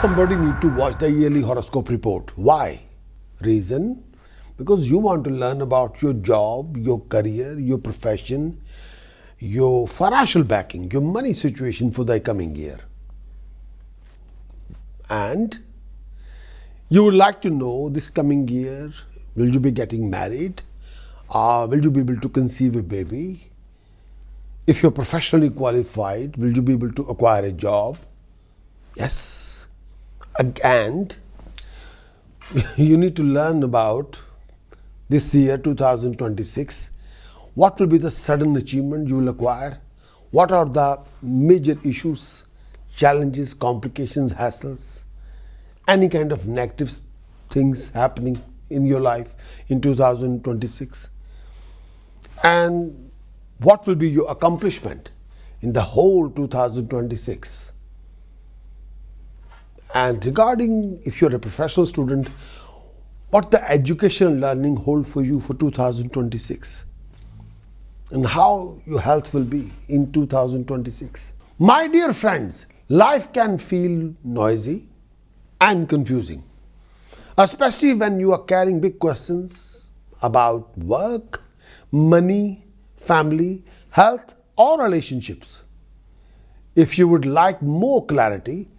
somebody need to watch the yearly horoscope report. Why? Reason? Because you want to learn about your job, your career, your profession, your financial backing, your money situation for the coming year. And you would like to know this coming year, will you be getting married? Will you be able to conceive a baby? If you're professionally qualified, will you be able to acquire a job? Yes. And you need to learn about this year 2026. What will be the sudden achievement you will acquire? What are the major issues, challenges, complications, hassles, any kind of negative things happening in your life in 2026? And what will be your accomplishment in the whole 2026? And regarding if you're a professional student, what the educational learning hold for you for 2026? And how your health will be in 2026. My dear friends, life can feel noisy and confusing, especially when you are carrying big questions about work, money, family, health, or relationships. If you would like more clarity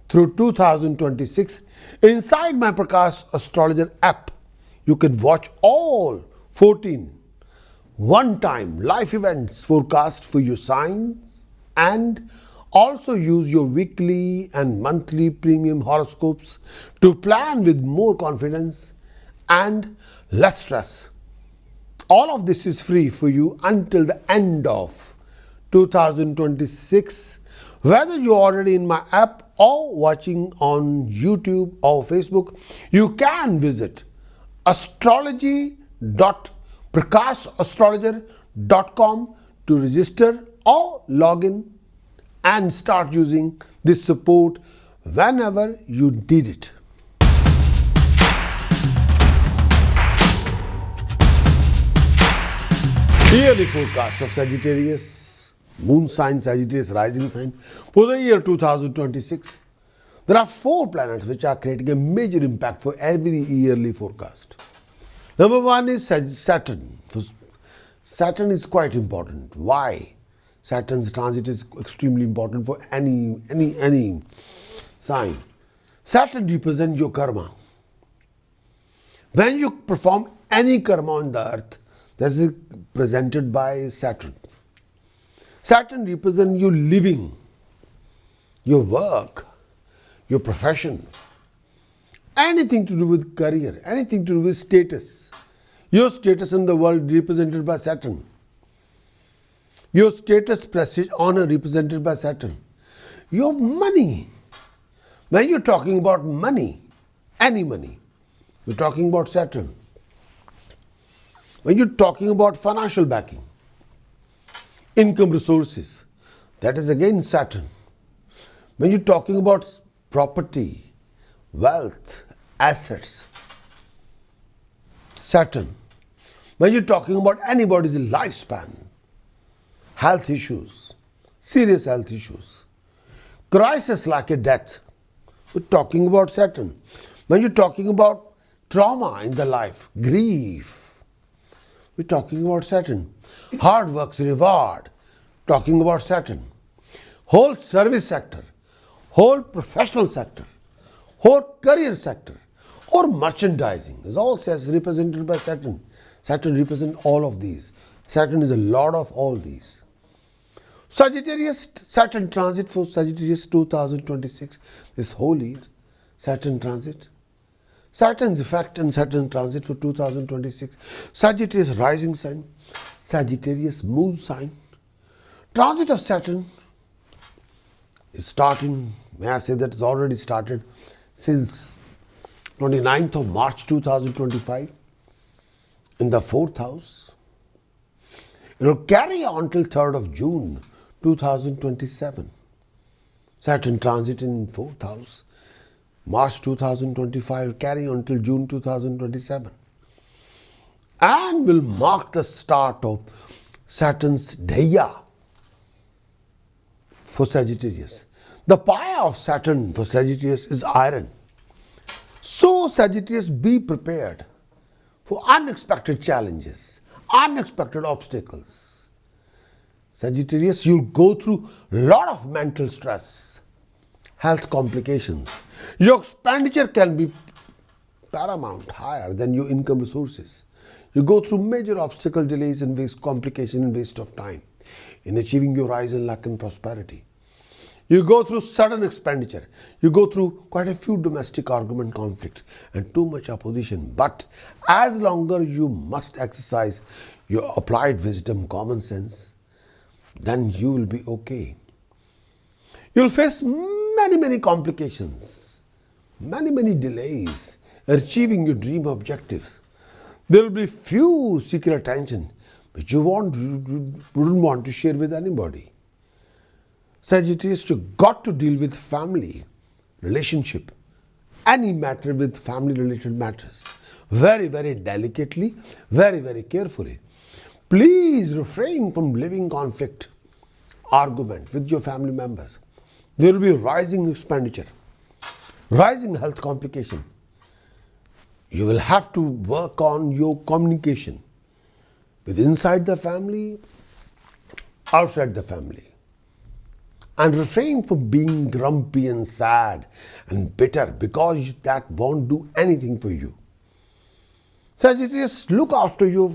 through 2026, inside my Prakash Astrologer app, you can watch all 14 one-time life events forecast for your signs and also use your weekly and monthly premium horoscopes to plan with more confidence and less stress. All of this is free for you until the end of 2026. Whether you're already in my app or watching on YouTube or Facebook, you can visit astrology.prakashastrologer.com to register or log in and start using this support whenever you need it. Yearly forecast of Sagittarius, moon sign, Sagittarius rising sign for the year 2026. There are 4 planets which are creating a major impact for every yearly forecast. Number 1 is Saturn. Saturn is quite important. Why? Saturn's transit is extremely important for any sign. Saturn represents your karma. When you perform any karma on the earth, that is presented by Saturn. Saturn represents your living, your work, your profession, anything to do with career, anything to do with status. Your status in the world represented by Saturn. Your status, prestige, honor represented by Saturn. Your money. When you're talking about money, any money, you're talking about Saturn. When you're talking about financial backing, income resources, that is again Saturn. When you're talking about property, wealth, assets, Saturn. When you're talking about anybody's lifespan, health issues, serious health issues, crisis like a death, we're talking about Saturn. When you're talking about trauma in the life, grief, we're talking about Saturn. Hard work's reward, talking about Saturn. Whole service sector, whole professional sector, whole career sector, or merchandising is all represented by Saturn. Saturn represents all of these. Saturn is a lot of all these. Sagittarius, Saturn transit for Sagittarius 2026, this whole year, Saturn transit. Saturn's effect and Saturn transit for 2026. Sagittarius rising sign, Sagittarius moon sign. Transit of Saturn is starting, may I say that it's already started since 29th of March 2025 in the 4th house. It will carry on till 3rd of June 2027. Saturn transit in 4th house. March 2025 carry on till June 2027 and will mark the start of Saturn's Daya for Sagittarius. The pi of Saturn for Sagittarius is iron. So Sagittarius, be prepared for unexpected challenges, unexpected obstacles. Sagittarius, you'll go through a lot of mental stress, health complications. Your expenditure can be paramount, higher than your income resources. You go through major obstacle, delays and waste, complication and waste of time in achieving your rise in luck and prosperity. You go through sudden expenditure. You go through quite a few domestic argument, conflict and too much opposition. But as longer you must exercise your applied wisdom, common sense, then you will be okay. You will face many complications, many delays in achieving your dream objectives. There will be few secret attention which you wouldn't want to share with anybody. Sagittarius, you got to deal with family, relationship, any matter with family related matters. Very delicately, very carefully. Please refrain from living conflict, argument with your family members. There will be rising expenditure, rising health complication. You will have to work on your communication with inside the family, outside the family. And refrain from being grumpy and sad and bitter because that won't do anything for you. Sagittarius, look after your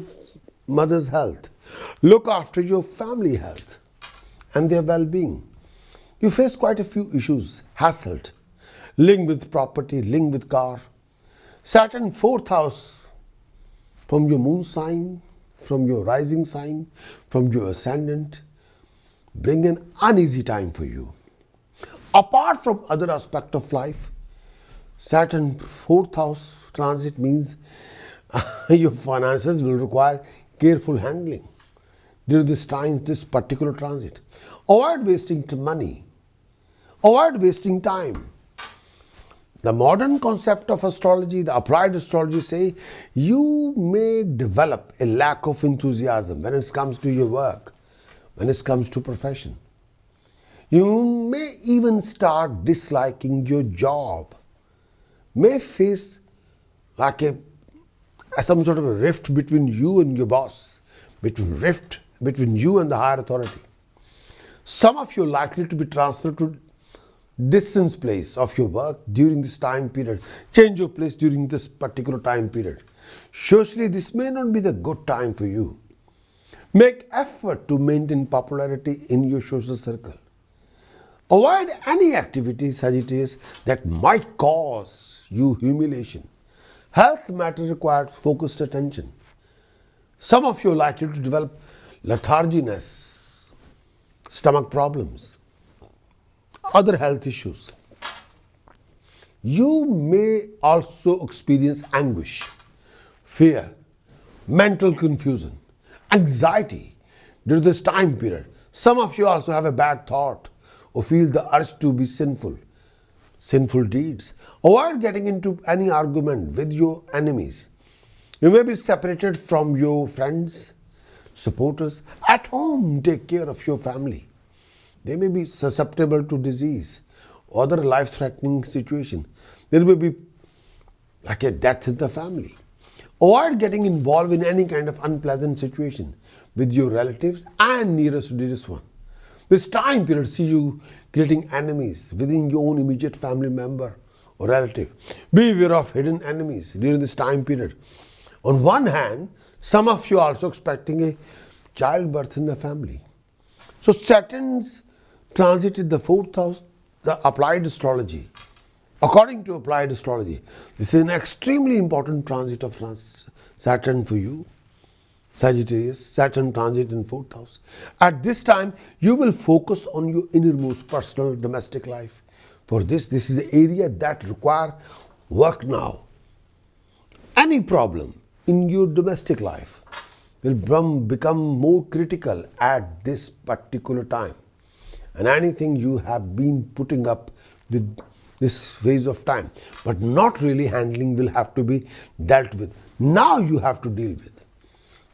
mother's health. Look after your family health and their well-being. You face quite a few issues, hassled, linked with property, linked with car. Saturn, 4th house, from your moon sign, from your rising sign, from your ascendant, bring an uneasy time for you. Apart from other aspect of life, Saturn 4th house transit means your finances will require careful handling during this time, this particular transit. Avoid wasting money. Avoid wasting time. The modern concept of astrology, the applied astrology say you may develop a lack of enthusiasm when it comes to your work, when it comes to profession. You may even start disliking your job, may face like some sort of a rift between you and your boss, rift between you and the higher authority. Some of you are likely to be transferred to distance place of your work during this time period. Change your place during this particular time period. Socially, this may not be the good time for you. Make effort to maintain popularity in your social circle. Avoid any activity, Sagittarius, that might cause you humiliation. Health matters require focused attention. Some of you are likely to develop letharginess, stomach problems, other health issues. You may also experience anguish, fear, mental confusion, anxiety during this time period. Some of you also have a bad thought or feel the urge to be sinful deeds. Avoid getting into any argument with your enemies. You may be separated from your friends, supporters. At home, take care of your family. They may be susceptible to disease or other life-threatening situation. There may be like a death in the family. Avoid getting involved in any kind of unpleasant situation with your relatives and nearest to dearest one. This time period sees you creating enemies within your own immediate family member or relative. Be aware of hidden enemies during this time period. On one hand, some of you are also expecting a childbirth in the family. So Saturn's transit in the 4th house, the applied astrology. According to applied astrology, this is an extremely important transit of Saturn for you. Sagittarius, Saturn transit in 4th house. At this time, you will focus on your innermost personal domestic life. For this is an area that require work now. Any problem in your domestic life will become more critical at this particular time. And anything you have been putting up with this phase of time, but not really handling, will have to be dealt with. Now you have to deal with.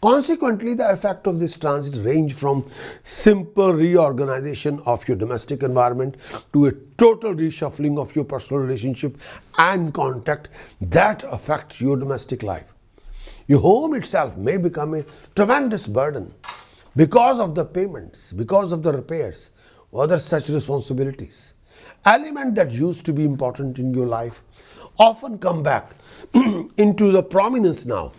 Consequently, the effect of this transit range from simple reorganization of your domestic environment to a total reshuffling of your personal relationship and contact that affect your domestic life. Your home itself may become a tremendous burden because of the payments, because of the repairs, other such responsibilities. Elements that used to be important in your life often come back into the prominence now,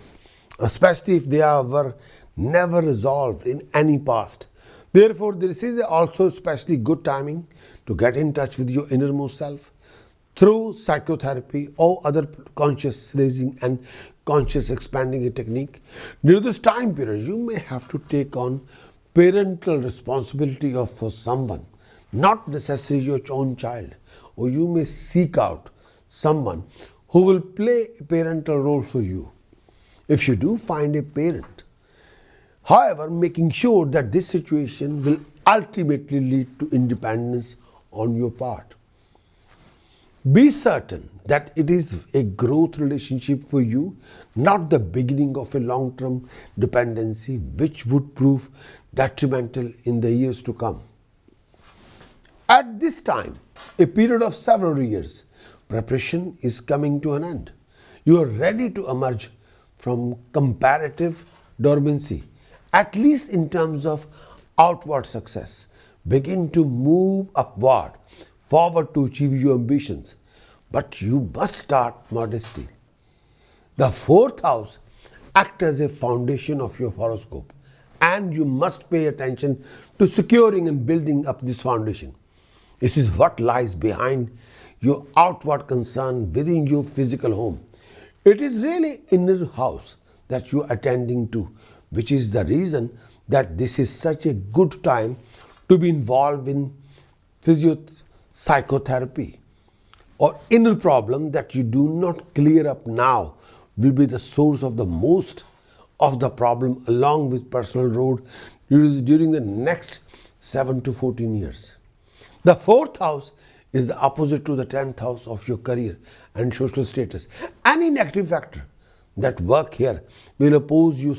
especially if they were never resolved in any past. Therefore, this is also especially good timing to get in touch with your innermost self through psychotherapy or other conscious raising and conscious expanding technique. During this time period, you may have to take on parental responsibility of for someone, not necessarily your own child, or you may seek out someone who will play a parental role for you. If you do find a parent, however, making sure that this situation will ultimately lead to independence on your part. Be certain that it is a growth relationship for you, not the beginning of a long-term dependency which would prove detrimental in the years to come. At this time, a period of several years, preparation is coming to an end. You are ready to emerge from comparative dormancy, at least in terms of outward success. Begin to move upward, forward to achieve your ambitions. But you must start modestly. The fourth house acts as a foundation of your horoscope, and you must pay attention to securing and building up this foundation. This is what lies behind your outward concern within your physical home. It is really inner house that you are attending to, which is the reason that this is such a good time to be involved in psychotherapy. Or inner problem that you do not clear up now will be the source of the most of the problem along with personal road during the next 7 to 14 years. The fourth house is the opposite to the 10th house of your career and social status. Any negative factor that work here will oppose your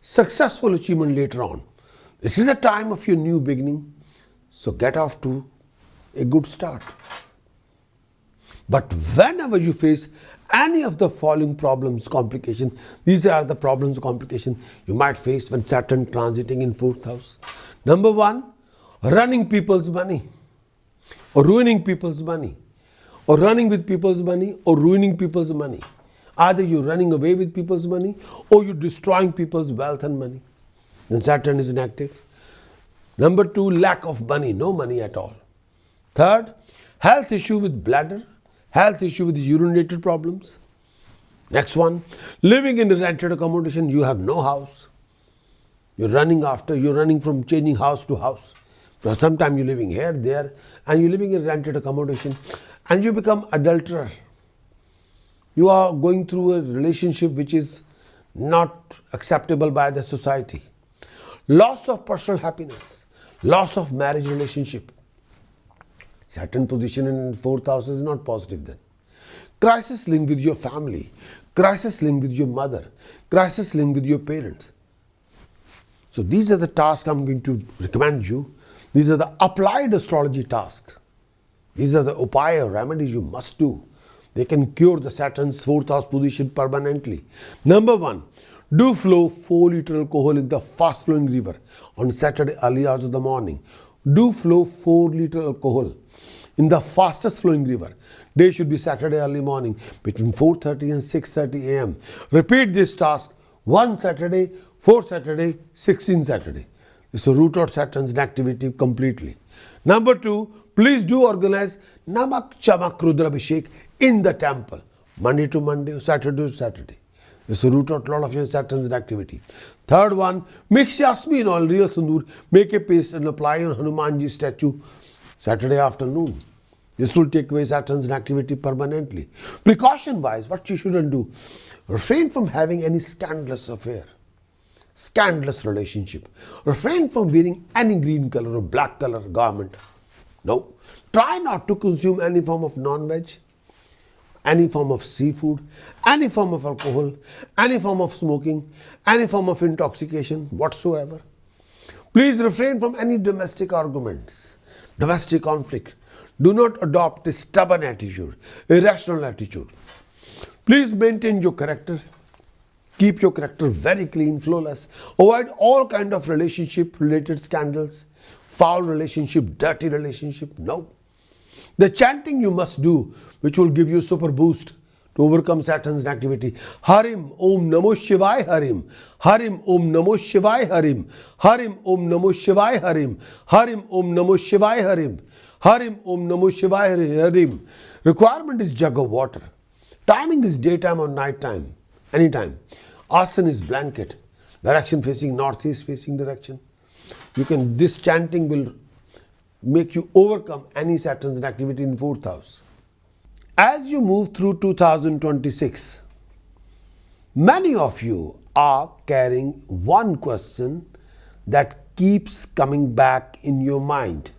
successful achievement later on. This is the time of your new beginning, so get off to a good start. But whenever you face any of the following problems, complications, these are the problems, complications you might face when Saturn transiting in 4th house. Number 1, running people's money, or ruining people's money, or running with people's money, or ruining people's money. Either you're running away with people's money, or you're destroying people's wealth and money. Then Saturn is inactive. Number 2, lack of money, no money at all. Third, health issue with bladder, health issue with urinated problems. Next one, living in a rented accommodation, you have no house. You're running from changing house to house. Now sometimes you're living here, there, and you're living in rented accommodation, and you become adulterer. You are going through a relationship which is not acceptable by the society. Loss of personal happiness, loss of marriage relationship. Saturn position in 4th house is not positive then. Crisis linked with your family, crisis linked with your mother, crisis linked with your parents. So these are the tasks I'm going to recommend you. These are the applied astrology tasks. These are the upaya remedies you must do. They can cure the Saturn's 4th house position permanently. Number 1, do flow 4 liter alcohol in the fast flowing river on Saturday early hours of the morning. Do flow 4 liter alcohol in the fastest flowing river. Day should be Saturday early morning between 4:30 and 6:30 a.m. Repeat this task 1 Saturday, 4 Saturday, 16 Saturday. This will root out Saturn's activity completely. Number 2, please do organize Namak Chamak Rudrabhishek in the temple. Monday to Monday, Saturday to Saturday. This will root out a lot of your Saturn's activity. Third one, mix jasmine oil, real sindoor, make a paste and apply on Hanumanji statue Saturday afternoon. This will take away Saturn's activity permanently. Precaution wise, what you shouldn't do, refrain from having any scandalous affair, scandalous relationship. Refrain from wearing any green color or black color garment. No. Try not to consume any form of non-veg. any form of seafood, any form of alcohol, any form of smoking, any form of intoxication whatsoever. Please refrain from any domestic arguments, domestic conflict. Do not adopt a stubborn attitude, irrational attitude. Please maintain your character. Keep your character very clean, flawless. Avoid all kind of relationship-related scandals, foul relationship, dirty relationship. No. The chanting you must do, which will give you super boost to overcome Saturn's activity. Harim Om Namo Shivaya Harim. Harim Om Namo Shivaya Harim. Harim Om Namo Shivaya Harim. Harim Om Namo Shivaya Harim. Harim Om Namo Shivaya Harim. Requirement is jug of water. Timing is daytime or nighttime. Anytime. Asana is blanket. Direction facing northeast facing direction. This chanting will make you overcome any Saturn's activity in 4th house. As you move through 2026, many of you are carrying one question that keeps coming back in your mind.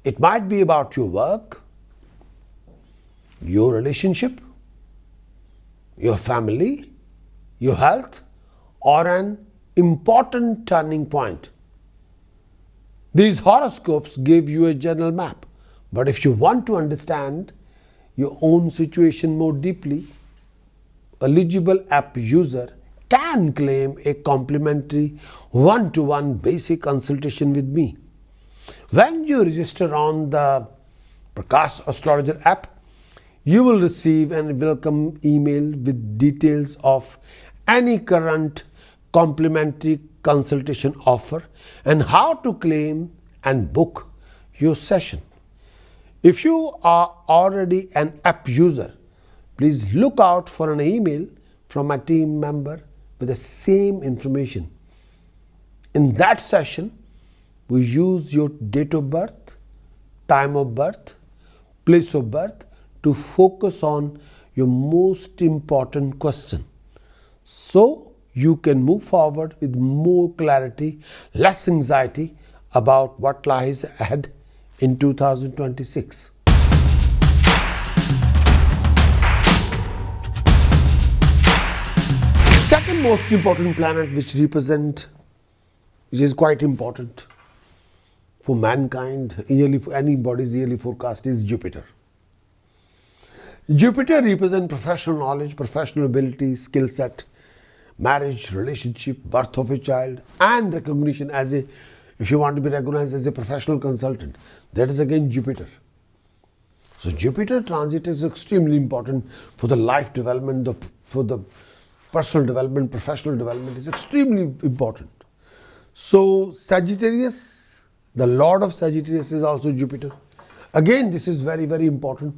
It might be about your work, your relationship, your family, your health, or an important turning point. These horoscopes give you a general map, but if you want to understand your own situation more deeply, eligible app user can claim a complimentary one-to-one basic consultation with me. When you register on the Prakash Astrologer app, you will receive a welcome email with details of any current complimentary consultation offer and how to claim and book your session. If you are already an app user, please look out for an email from a team member with the same information. In that session, we use your date of birth, time of birth, place of birth to focus on your most important question, so you can move forward with more clarity, less anxiety about what lies ahead in 2026. Second most important planet which is quite important for mankind, for anybody's yearly forecast, is Jupiter. Jupiter represents professional knowledge, professional ability, skill set, marriage, relationship, birth of a child, and recognition if you want to be recognized as a professional consultant. That is again Jupiter. So Jupiter transit is extremely important for the life development, for the personal development, professional development is extremely important. So Sagittarius, the Lord of Sagittarius is also Jupiter. Again, this is very, very important.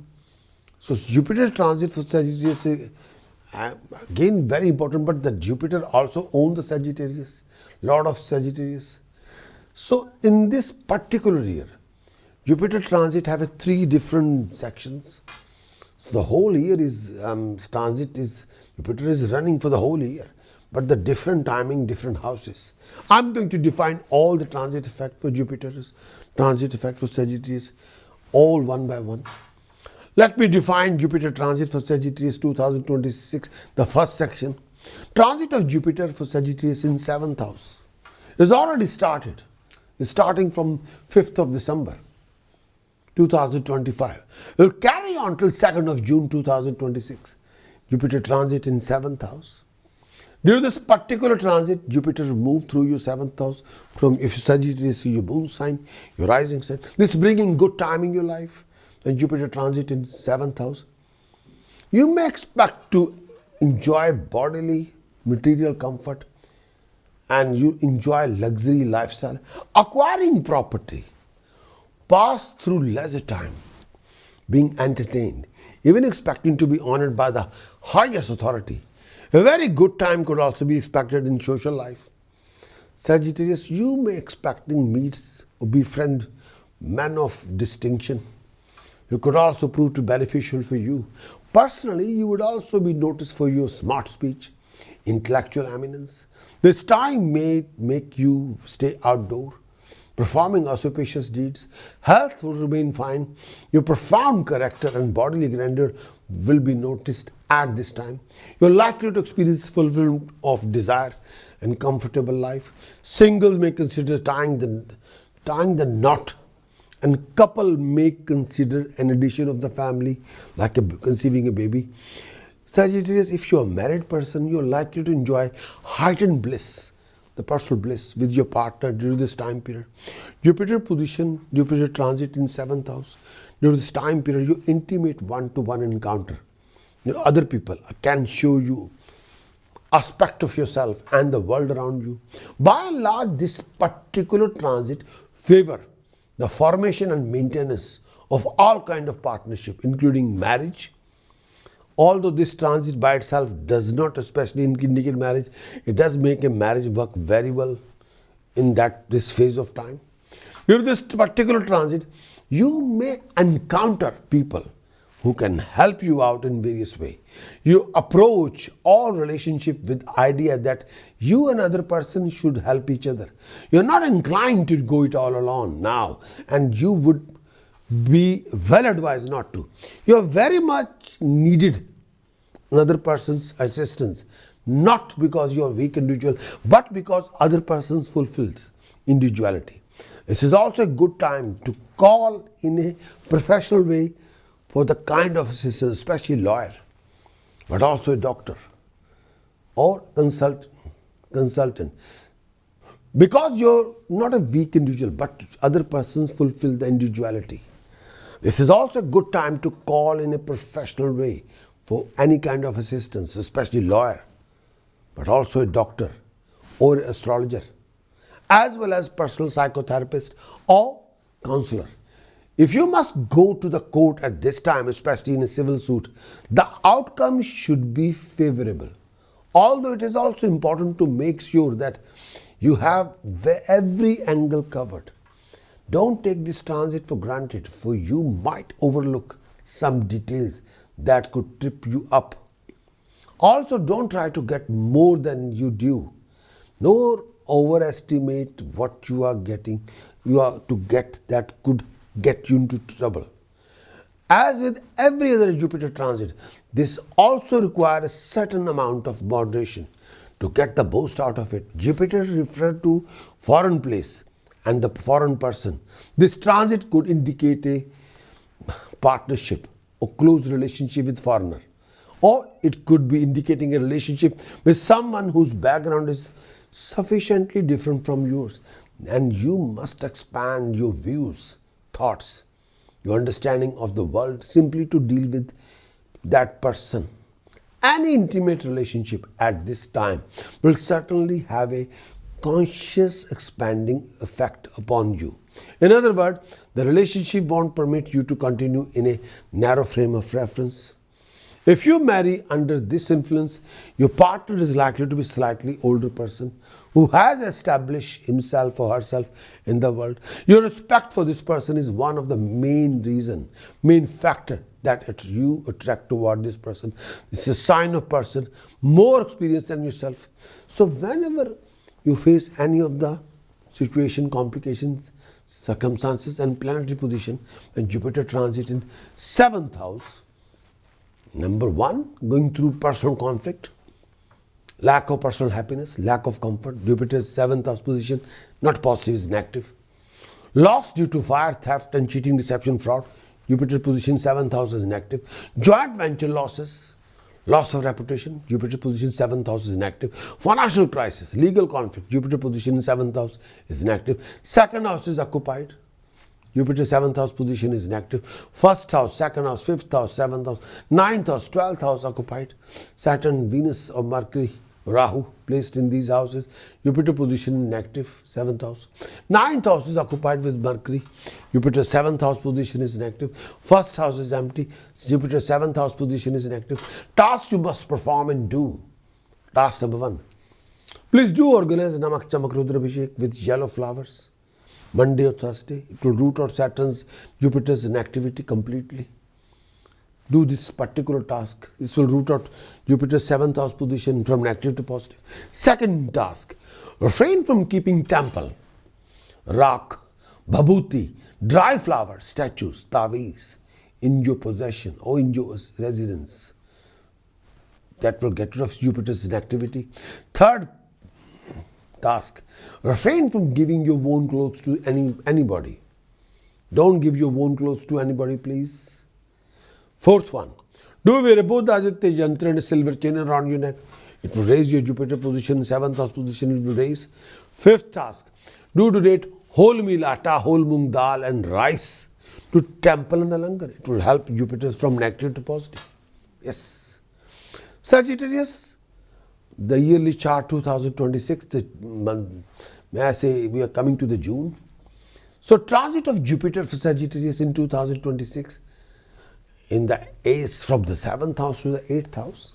So Jupiter transit for Sagittarius is again very important, but the Jupiter also owns the Sagittarius, Lord of Sagittarius. So in this particular year, Jupiter transit have 3 different sections. The whole year is Jupiter is running for the whole year, but the different timing, different houses. I'm going to define all the transit effect for Jupiter's, transit effect for Sagittarius, all one by one. Let me define Jupiter transit for Sagittarius 2026, the first section. Transit of Jupiter for Sagittarius in 7th house is already started. It's starting from 5th of December 2025. It will carry on till 2nd of June 2026. Jupiter transit in 7th house. During this particular transit, Jupiter will move through your 7th house. From if Sagittarius is your moon sign, your rising sign. This is bringing good time in your life. And Jupiter transit in 7th house. You may expect to enjoy bodily, material comfort, and you enjoy luxury lifestyle, acquiring property, pass through leisure time, being entertained, even expecting to be honored by the highest authority. A very good time could also be expected in social life. Sagittarius, you may expecting meets or befriend men of distinction. You could also prove to be beneficial for you. Personally, you would also be noticed for your smart speech, intellectual eminence. This time may make you stay outdoor, performing auspicious deeds. Health will remain fine. Your profound character and bodily grandeur will be noticed at this time. You're likely to experience fulfillment of desire and comfortable life. Singles may consider tying the knot, and couple may consider an addition of the family, like conceiving a baby. Sagittarius, if you're a married person, you're likely to enjoy heightened bliss, the personal bliss with your partner during this time period. Jupiter transit in 7th house. During this time period, you intimate one-to-one encounter. Other people can show you aspect of yourself and the world around you. By and large, this particular transit favor the formation and maintenance of all kind of partnership, including marriage. Although this transit by itself does not especially indicate marriage, it does make a marriage work very well in this phase of time. During this particular transit, you may encounter people who can help you out in various ways. You approach all relationship with idea that you and other person should help each other. You're not inclined to go it all alone now, and you would be well advised not to. You're very much needed another person's assistance, not because you're a weak individual, but because other persons fulfills individuality. This is also a good time to call in a professional way for the kind of assistance, especially lawyer, but also a doctor or consultant. Because you're not a weak individual, but other persons fulfill the individuality. This is also a good time to call in a professional way for any kind of assistance, especially lawyer, but also a doctor or astrologer, as well as personal psychotherapist or counselor. If you must go to the court at this time, especially in a civil suit, the outcome should be favorable. Although it is also important to make sure that you have every angle covered. Don't take this transit for granted, for you might overlook some details that could trip you up. Also, don't try to get more than you do, nor overestimate what you are to get that could get you into trouble. As with every other Jupiter transit, this also requires a certain amount of moderation to get the most out of it. Jupiter refers to foreign place and the foreign person. This transit could indicate a partnership or close relationship with foreigner, or it could be indicating a relationship with someone whose background is sufficiently different from yours, and you must expand your views, thoughts, your understanding of the world simply to deal with that person. Any intimate relationship at this time will certainly have a conscious expanding effect upon you. In other words, the relationship won't permit you to continue in a narrow frame of reference. If you marry under this influence, your partner is likely to be a slightly older person who has established himself or herself in the world. Your respect for this person is one of the main factor that you attract toward this person. It's a sign of person more experienced than yourself. So whenever you face any of the situation, complications, circumstances and planetary position, when Jupiter transit in 7th house, number one, going through personal conflict, lack of personal happiness, lack of comfort. Jupiter's 7th house position, not positive, is negative. Loss due to fire, theft and cheating, deception, fraud. Jupiter position 7th house is negative. Joint venture losses, loss of reputation. Jupiter position 7th house is negative. Financial crisis, legal conflict. Jupiter position in 7th house is negative. 2nd house is occupied. Jupiter 7th house position is negative. 1st house, 2nd house, 5th house, 7th house, 9th house, 12th house occupied. Saturn, Venus or Mercury, Rahu placed in these houses. Jupiter position in negative, 7th house. 9th house is occupied with Mercury. Jupiter 7th house position is negative. 1st house is empty. Jupiter 7th house position is negative. Task you must perform and do. Task number 1. Please do organize Namak Chamak Rudra Abhishek with yellow flowers. Monday or Thursday. It will root out Saturn's, Jupiter's inactivity completely. Do this particular task. This will root out Jupiter's 7th house position from negative to positive. Second task, refrain from keeping temple, rock, Bhabhuti, dry flowers, statues, tavis in your possession or in your residence. That will get rid of Jupiter's inactivity. Third task, refrain from giving your worn clothes to anybody. Don't give your worn clothes to anybody, please. Fourth one, do wear a Bodhaditya yantra and a silver chain around your neck. It will raise your Jupiter position. 7th house position it will raise. Fifth task, do donate whole meal atta, whole moong dal and rice to temple and the langar. It will help Jupiter from negative to positive. Yes. Sagittarius, the yearly chart 2026, the month, may I say we are coming to the June. So transit of Jupiter for Sagittarius in 2026 in the ace from the 7th house to the 8th house.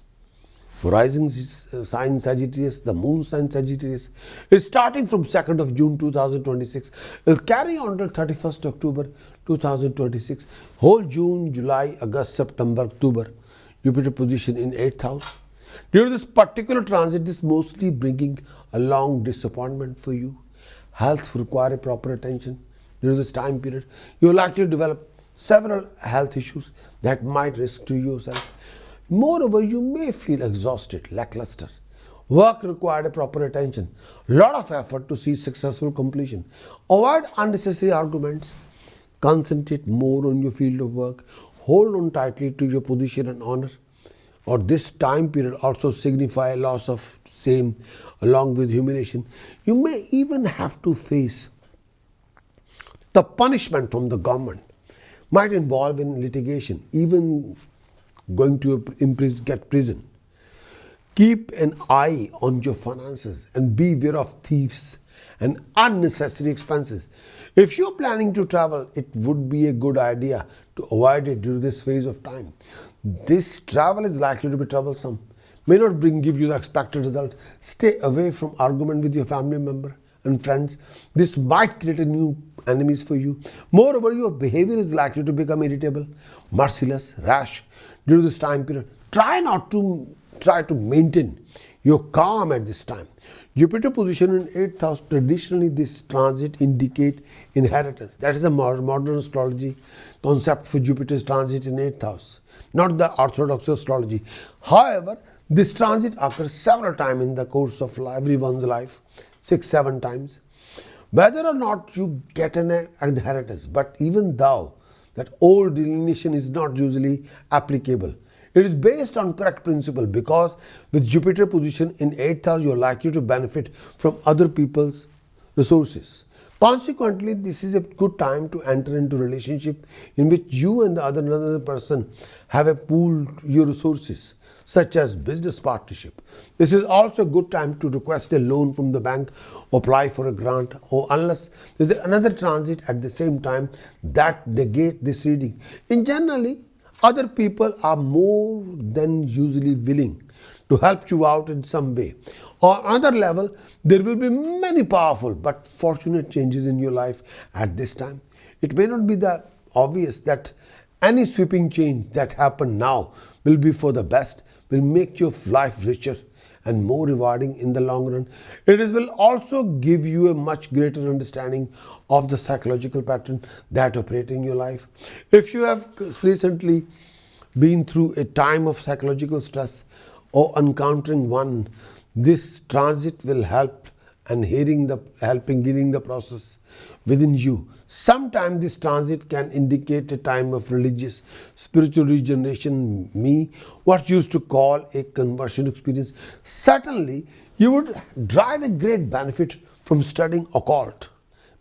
For rising sign Sagittarius, the moon sign Sagittarius is starting from 2nd of June 2026. It will carry on till 31st October 2026. Whole June, July, August, September, October, Jupiter position in 8th house. During this particular transit, this mostly bringing a long disappointment for you. Health require a proper attention. During this time period, you are likely to develop several health issues that might risk to yourself. Moreover, you may feel exhausted, lackluster. Work required a proper attention. Lot of effort to see successful completion. Avoid unnecessary arguments. Concentrate more on your field of work. Hold on tightly to your position and honor. Or this time period also signify loss of same along with humiliation. You may even have to face the punishment from the government. Might involve in litigation, even going to get prison. Keep an eye on your finances and beware of thieves and unnecessary expenses. If you're planning to travel, it would be a good idea to avoid it during this phase of time. This travel is likely to be troublesome, may not give you the expected result. Stay away from argument with your family member and friends. This might create a new enemies for you. Moreover, your behavior is likely to become irritable, merciless, rash during this time period. Try to maintain your calm at this time. Jupiter position in 8th house, traditionally this transit indicate inheritance. That is a modern astrology concept for Jupiter's transit in 8th house, not the orthodox astrology. However, this transit occurs several times in the course of everyone's life, 6-7 times. Whether or not you get an inheritance, but even though that old delineation is not usually applicable, it is based on correct principle, because with Jupiter position in 8th house, you are likely to benefit from other people's resources. Consequently, this is a good time to enter into a relationship in which you and the another person have a pool your resources, such as business partnership. This is also a good time to request a loan from the bank, apply for a grant, or unless there is another transit at the same time that negate this reading. In generally, other people are more than usually willing to help you out in some way. On another level, there will be many powerful but fortunate changes in your life at this time. It may not be that obvious that any sweeping change that happen now will be for the best, will make your life richer and more rewarding in the long run. It will also give you a much greater understanding of the psychological pattern that operate in your life. If you have recently been through a time of psychological stress or encountering one, this transit will help and healing the process within you. Sometimes this transit can indicate a time of religious, spiritual regeneration, what used to call a conversion experience. Certainly, you would derive a great benefit from studying occult,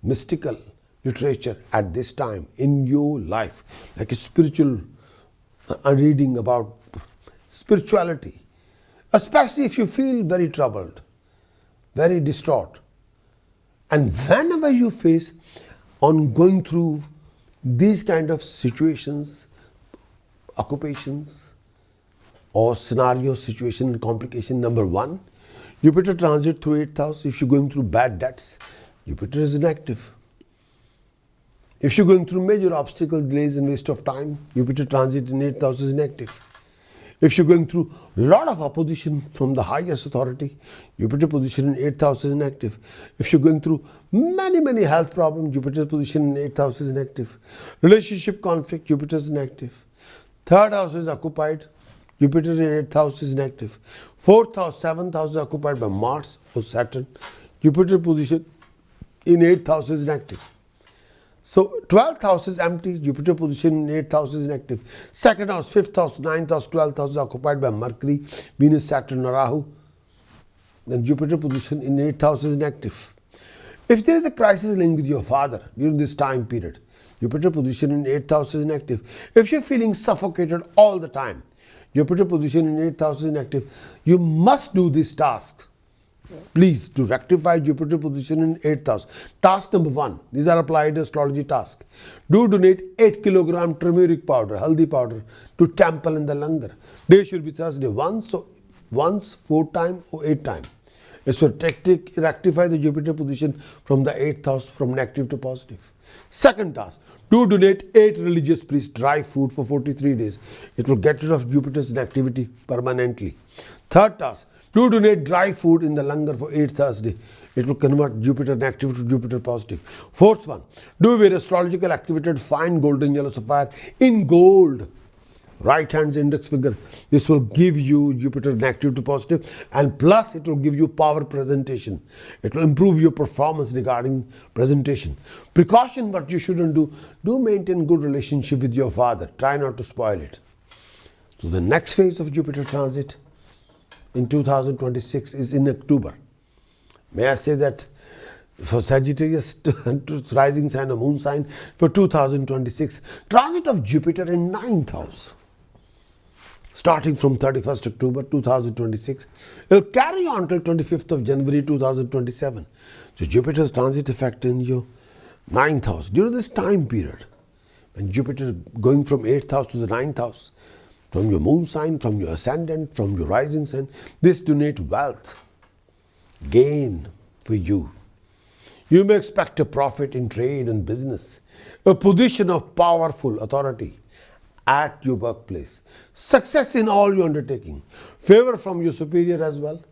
mystical literature at this time in your life, like a spiritual reading about spirituality, especially if you feel very troubled, very distraught. And whenever you face on going through these kind of situations, occupations, or scenario, situation, complication, number one, Jupiter transit through 8th house. If you're going through bad debts, Jupiter is inactive. If you're going through major obstacles, delays and waste of time, Jupiter transit in 8th house is inactive. If you're going through a lot of opposition from the highest authority, Jupiter position in 8th house is inactive. If you're going through many health problems, Jupiter position in 8th house is inactive. Relationship conflict, Jupiter is inactive. 3rd house is occupied, Jupiter in 8th house is inactive. 4th house, 7th house is occupied by Mars or Saturn. Jupiter position in 8th house is inactive. So 12th house is empty, Jupiter position in 8th house is inactive. 2nd house, 5th house, 9th house, 12th house is occupied by Mercury, Venus, Saturn, or Rahu. Then Jupiter position in 8th house is inactive. If there is a crisis linked with your father during this time period, Jupiter position in 8th house is inactive. If you're feeling suffocated all the time, Jupiter position in 8th house is inactive. You must do this task. Please, to rectify Jupiter position in 8th house. Task number 1. These are applied astrology tasks. Do donate 8 kilogram turmeric powder, haldi powder, to temple in the langar. Day should be Thursday. Once, 4 times, or 8 times. It's to rectify the Jupiter position from the 8th house from negative to positive. Second task. Do donate 8 religious priests dry food for 43 days. It will get rid of Jupiter's inactivity permanently. Third task. Do donate dry food in the langar for 8 Thursday. It will convert Jupiter negative to Jupiter positive. Fourth one. Do wear astrological activated fine golden yellow sapphire in gold. Right hand's index finger. This will give you Jupiter negative to positive, and plus it will give you power presentation. It will improve your performance regarding presentation. Precaution, what you shouldn't do. Do maintain good relationship with your father. Try not to spoil it. So the next phase of Jupiter transit in 2026 is in October. May I say that for Sagittarius rising sign or moon sign for 2026, transit of Jupiter in 9th house, starting from 31st October 2026, it will carry on till 25th of January 2027. So Jupiter's transit effect in your 9th house. During this time period, when Jupiter going from 8th house to the 9th house, from your moon sign, from your ascendant, from your rising sign, this donate wealth, gain for you. You may expect a profit in trade and business, a position of powerful authority at your workplace, success in all your undertaking, favor from your superior as well.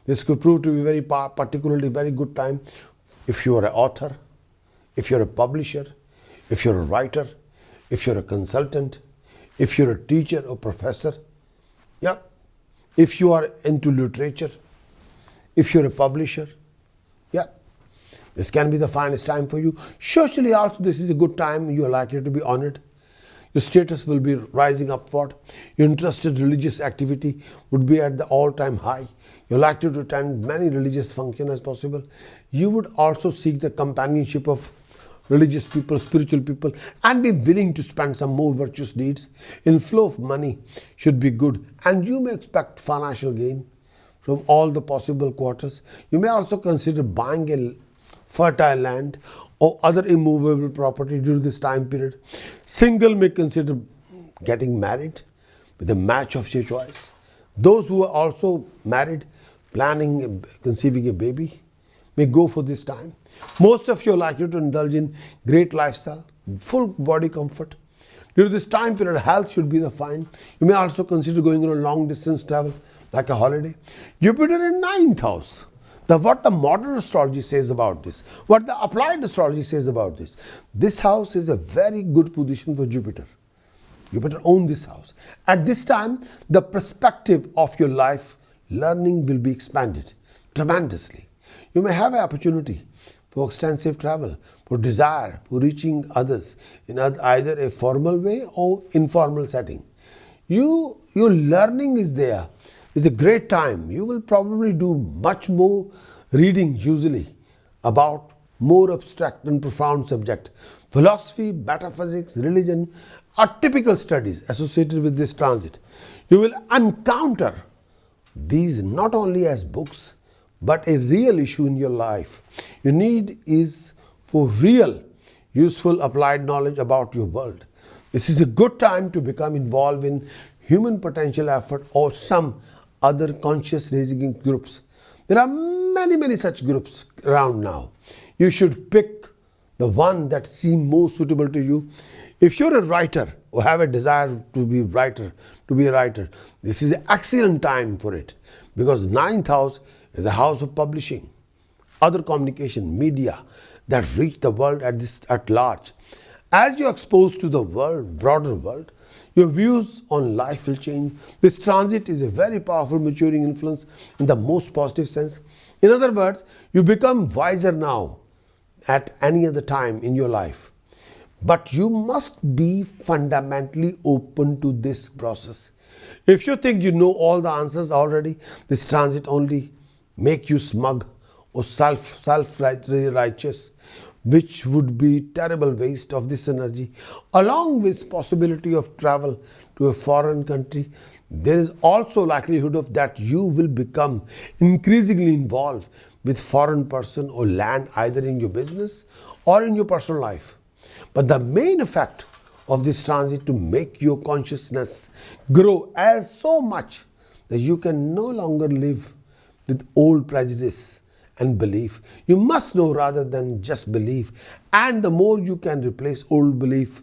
This could prove to be very particularly very good time if you are an author, if you're a publisher, if you're a writer, if you're a consultant, if you're a teacher or professor, yeah, if you are into literature, if you're a publisher, yeah, this can be the finest time for you. Socially also, this is a good time. You are likely to be honored. Your status will be rising upward. Your interested religious activity would be at the all-time high. You're likely to attend many religious functions as possible. You would also seek the companionship of religious people, spiritual people, and be willing to spend some more virtuous deeds. Inflow of money should be good, and you may expect financial gain from all the possible quarters. You may also consider buying a fertile land or other immovable property during this time period. Single may consider getting married with a match of your choice. Those who are also married, planning conceiving a baby, may go for this time. Most of you are likely to indulge in great lifestyle, full body comfort. During this time period, health should be the fine. You may also consider going on a long distance travel, like a holiday. Jupiter in 9th house. What the modern astrology says about this, what the applied astrology says about this. This house is a very good position for Jupiter. Jupiter owns this house. At this time, the perspective of your life, learning will be expanded tremendously. You may have an opportunity for extensive travel, for desire, for reaching others in either a formal way or informal setting. Your learning is there. It's a great time. You will probably do much more reading usually about more abstract and profound subject. Philosophy, metaphysics, religion are typical studies associated with this transit. You will encounter these not only as books, but a real issue in your life. Your need is for real, useful, applied knowledge about your world. This is a good time to become involved in human potential effort or some other conscious raising groups. There are many such groups around now. You should pick the one that seems most suitable to you. If you're a writer or have a desire to be a writer, this is an excellent time for it, because ninth house is a house of publishing, other communication, media that reach the world at large. As you're exposed to the world, broader world, your views on life will change. This transit is a very powerful maturing influence in the most positive sense. In other words, you become wiser now at any other time in your life. But you must be fundamentally open to this process. If you think you know all the answers already, this transit only make you smug or self-righteous, which would be terrible waste of this energy. Along with possibility of travel to a foreign country, there is also likelihood of that you will become increasingly involved with foreign person or land, either in your business or in your personal life. But the main effect of this transit to make your consciousness grow as so much that you can no longer live with old prejudice and belief. You must know rather than just believe. And the more you can replace old belief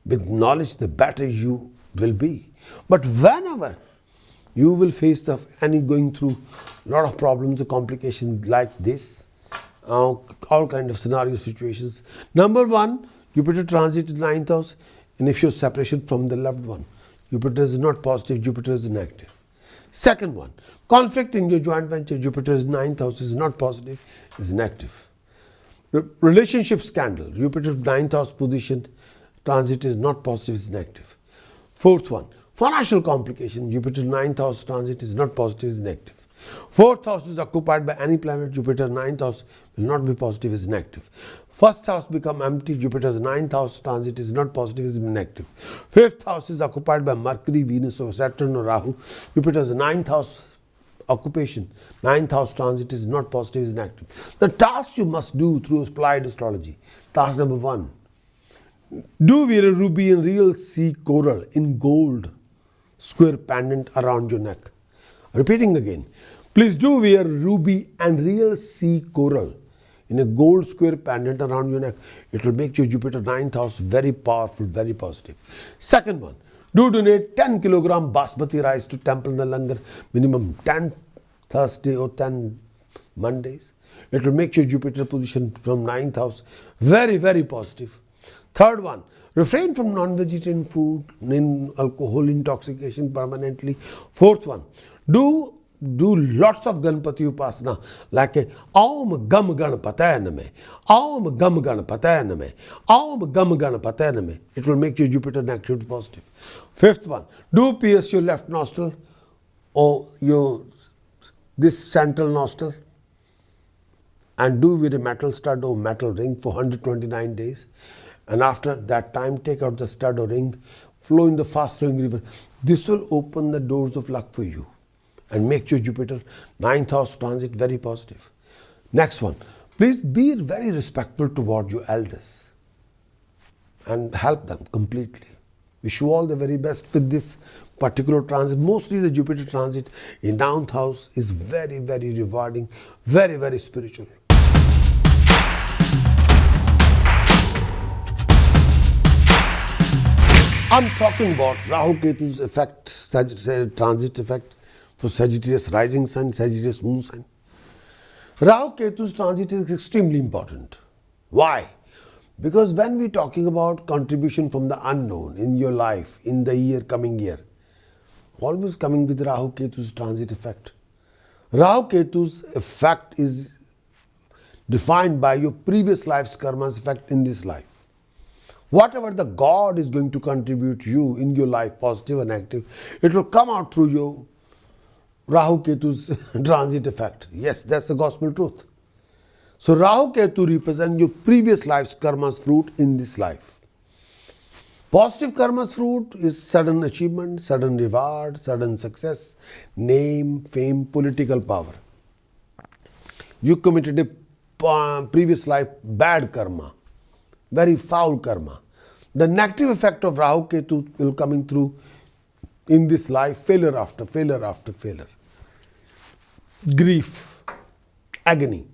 with knowledge, the better you will be. But whenever you will face any going through a lot of problems or complications like this, all kind of scenario situations. Number one, Jupiter transit in ninth house, and if you're separation from the loved one, Jupiter is not positive, Jupiter is negative. Second one, conflict in your joint venture, Jupiter is ninth house, is not positive, is negative. Relationship scandal, Jupiter ninth house position, transit is not positive, is negative. Fourth one, financial complication, Jupiter ninth house transit is not positive, is negative. Fourth house is occupied by any planet, Jupiter ninth house will not be positive, is negative. First house become empty, Jupiter's ninth house transit is not positive, is negative. Fifth house is occupied by Mercury, Venus or Saturn or Rahu, Jupiter's ninth house occupation, ninth house transit is not positive, is negative. The task you must do through applied astrology. Task number one, do wear a ruby and real sea coral in gold square pendant around your neck. Repeating again, please do wear ruby and real sea coral in a gold square pendant around your neck. It will make your Jupiter ninth house very powerful, very positive. Second one, do donate 10 kilogram basmati rice to temple in the langar, minimum 10 Thursday or 10 Mondays. It will make your Jupiter position from ninth house very, very positive. Third one, refrain from non-vegetarian food, alcohol intoxication permanently. Fourth one, do lots of Ganpati Upasana, like a Aum Gam Ganapatana, Aum Gam Ganapatana, Aum Gam Ganapatana. It will make your Jupiter negative positive. Fifth one, do pierce your left nostril or this central nostril, and do with a metal stud or metal ring for 129 days. And after that time, take out the stud or ring, flow in the fast flowing river. This will open the doors of luck for you and make your Jupiter ninth house transit very positive. Next one, please be very respectful toward your elders and help them completely. Wish you all the very best with this particular transit. Mostly the Jupiter transit in ninth house is very, very rewarding, very, very spiritual. I'm talking about Rahu Ketu's effect, transit effect for Sagittarius rising sign, Sagittarius moon sign. Rahu Ketu's transit is extremely important. Why? Because when we're talking about contribution from the unknown in your life, in the coming year, always coming with Rahu Ketu's transit effect. Rahu Ketu's effect is defined by your previous life's karma's effect in this life. Whatever the God is going to contribute you in your life, positive or negative, it will come out through your Rahu Ketu's transit effect. Yes, that's the gospel truth. So Rahu Ketu represent your previous life's karma's fruit in this life. Positive karma's fruit is sudden achievement, sudden reward, sudden success, name, fame, political power. You committed a previous life bad karma, very foul karma. The negative effect of Rahu Ketu will coming through in this life, failure after failure after failure. Grief, agony,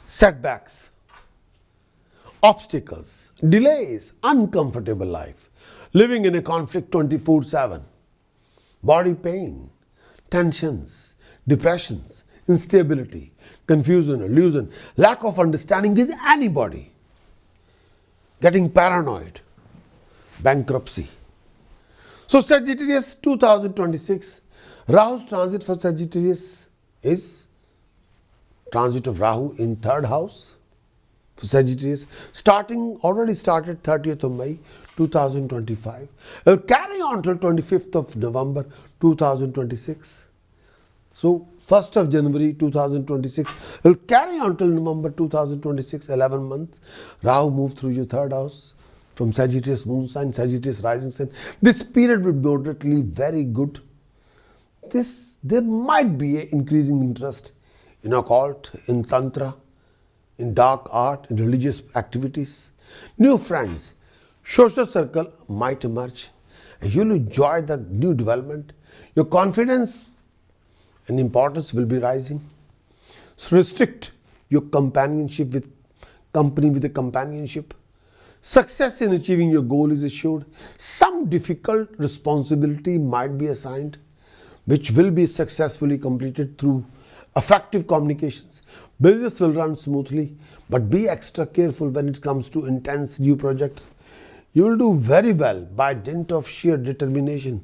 setbacks. obstacles, delays, uncomfortable life, living in a conflict 24/7, body pain, tensions, depressions, instability, confusion, illusion, lack of understanding with anybody, getting paranoid, bankruptcy. So Sagittarius 2026, Rahu's transit for Sagittarius is transit of Rahu in third house for Sagittarius, already started 30th of May 2025. It will carry on till 25th of November 2026. So 1st of January 2026 will carry on till November 2026, 11 months. Rahu moved through your third house from Sagittarius moon sign, Sagittarius rising sign. This period will be moderately very good. There might be an increasing interest in occult, in tantra, in dark art, in religious activities. New friends, social circle might emerge. And you'll enjoy the new development. Your confidence and importance will be rising. So restrict your companionship with company with a companionship. Success in achieving your goal is assured. Some difficult responsibility might be assigned, which will be successfully completed through effective communications. Business will run smoothly, but be extra careful when it comes to intense new projects. You will do very well by dint of sheer determination.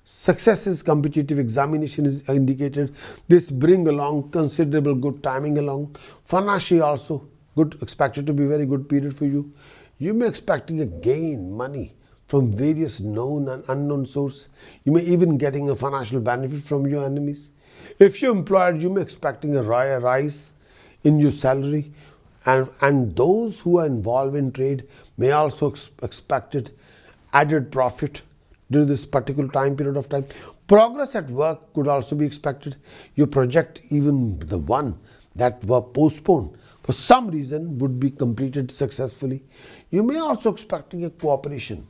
Success is competitive examination is indicated. This bring along considerable good timing along. Financially also good, expected to be very good period for you. You may expecting a gain money from various known and unknown source. You may even getting a financial benefit from your enemies. If you're employed, you may expecting a rise in your salary, and those who are involved in trade may also expected added profit during this particular time period of time. Progress at work could also be expected. Your project, even the one that were postponed for some reason, would be completed successfully. You may also expecting a cooperation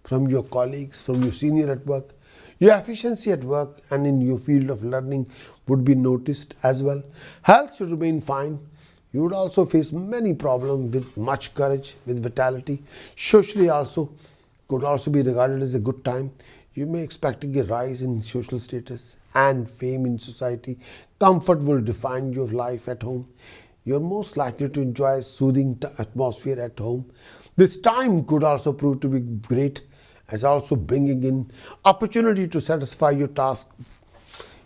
from your colleagues, from your senior at work. Your efficiency at work and in your field of learning would be noticed as well. Health should remain fine. You would also face many problems with much courage, with vitality. Socially also could also be regarded as a good time. You may expecting a rise in social status and fame in society. Comfort will define your life at home. You're most likely to enjoy a soothing atmosphere at home. This time could also prove to be great as also bringing in opportunity to satisfy your task.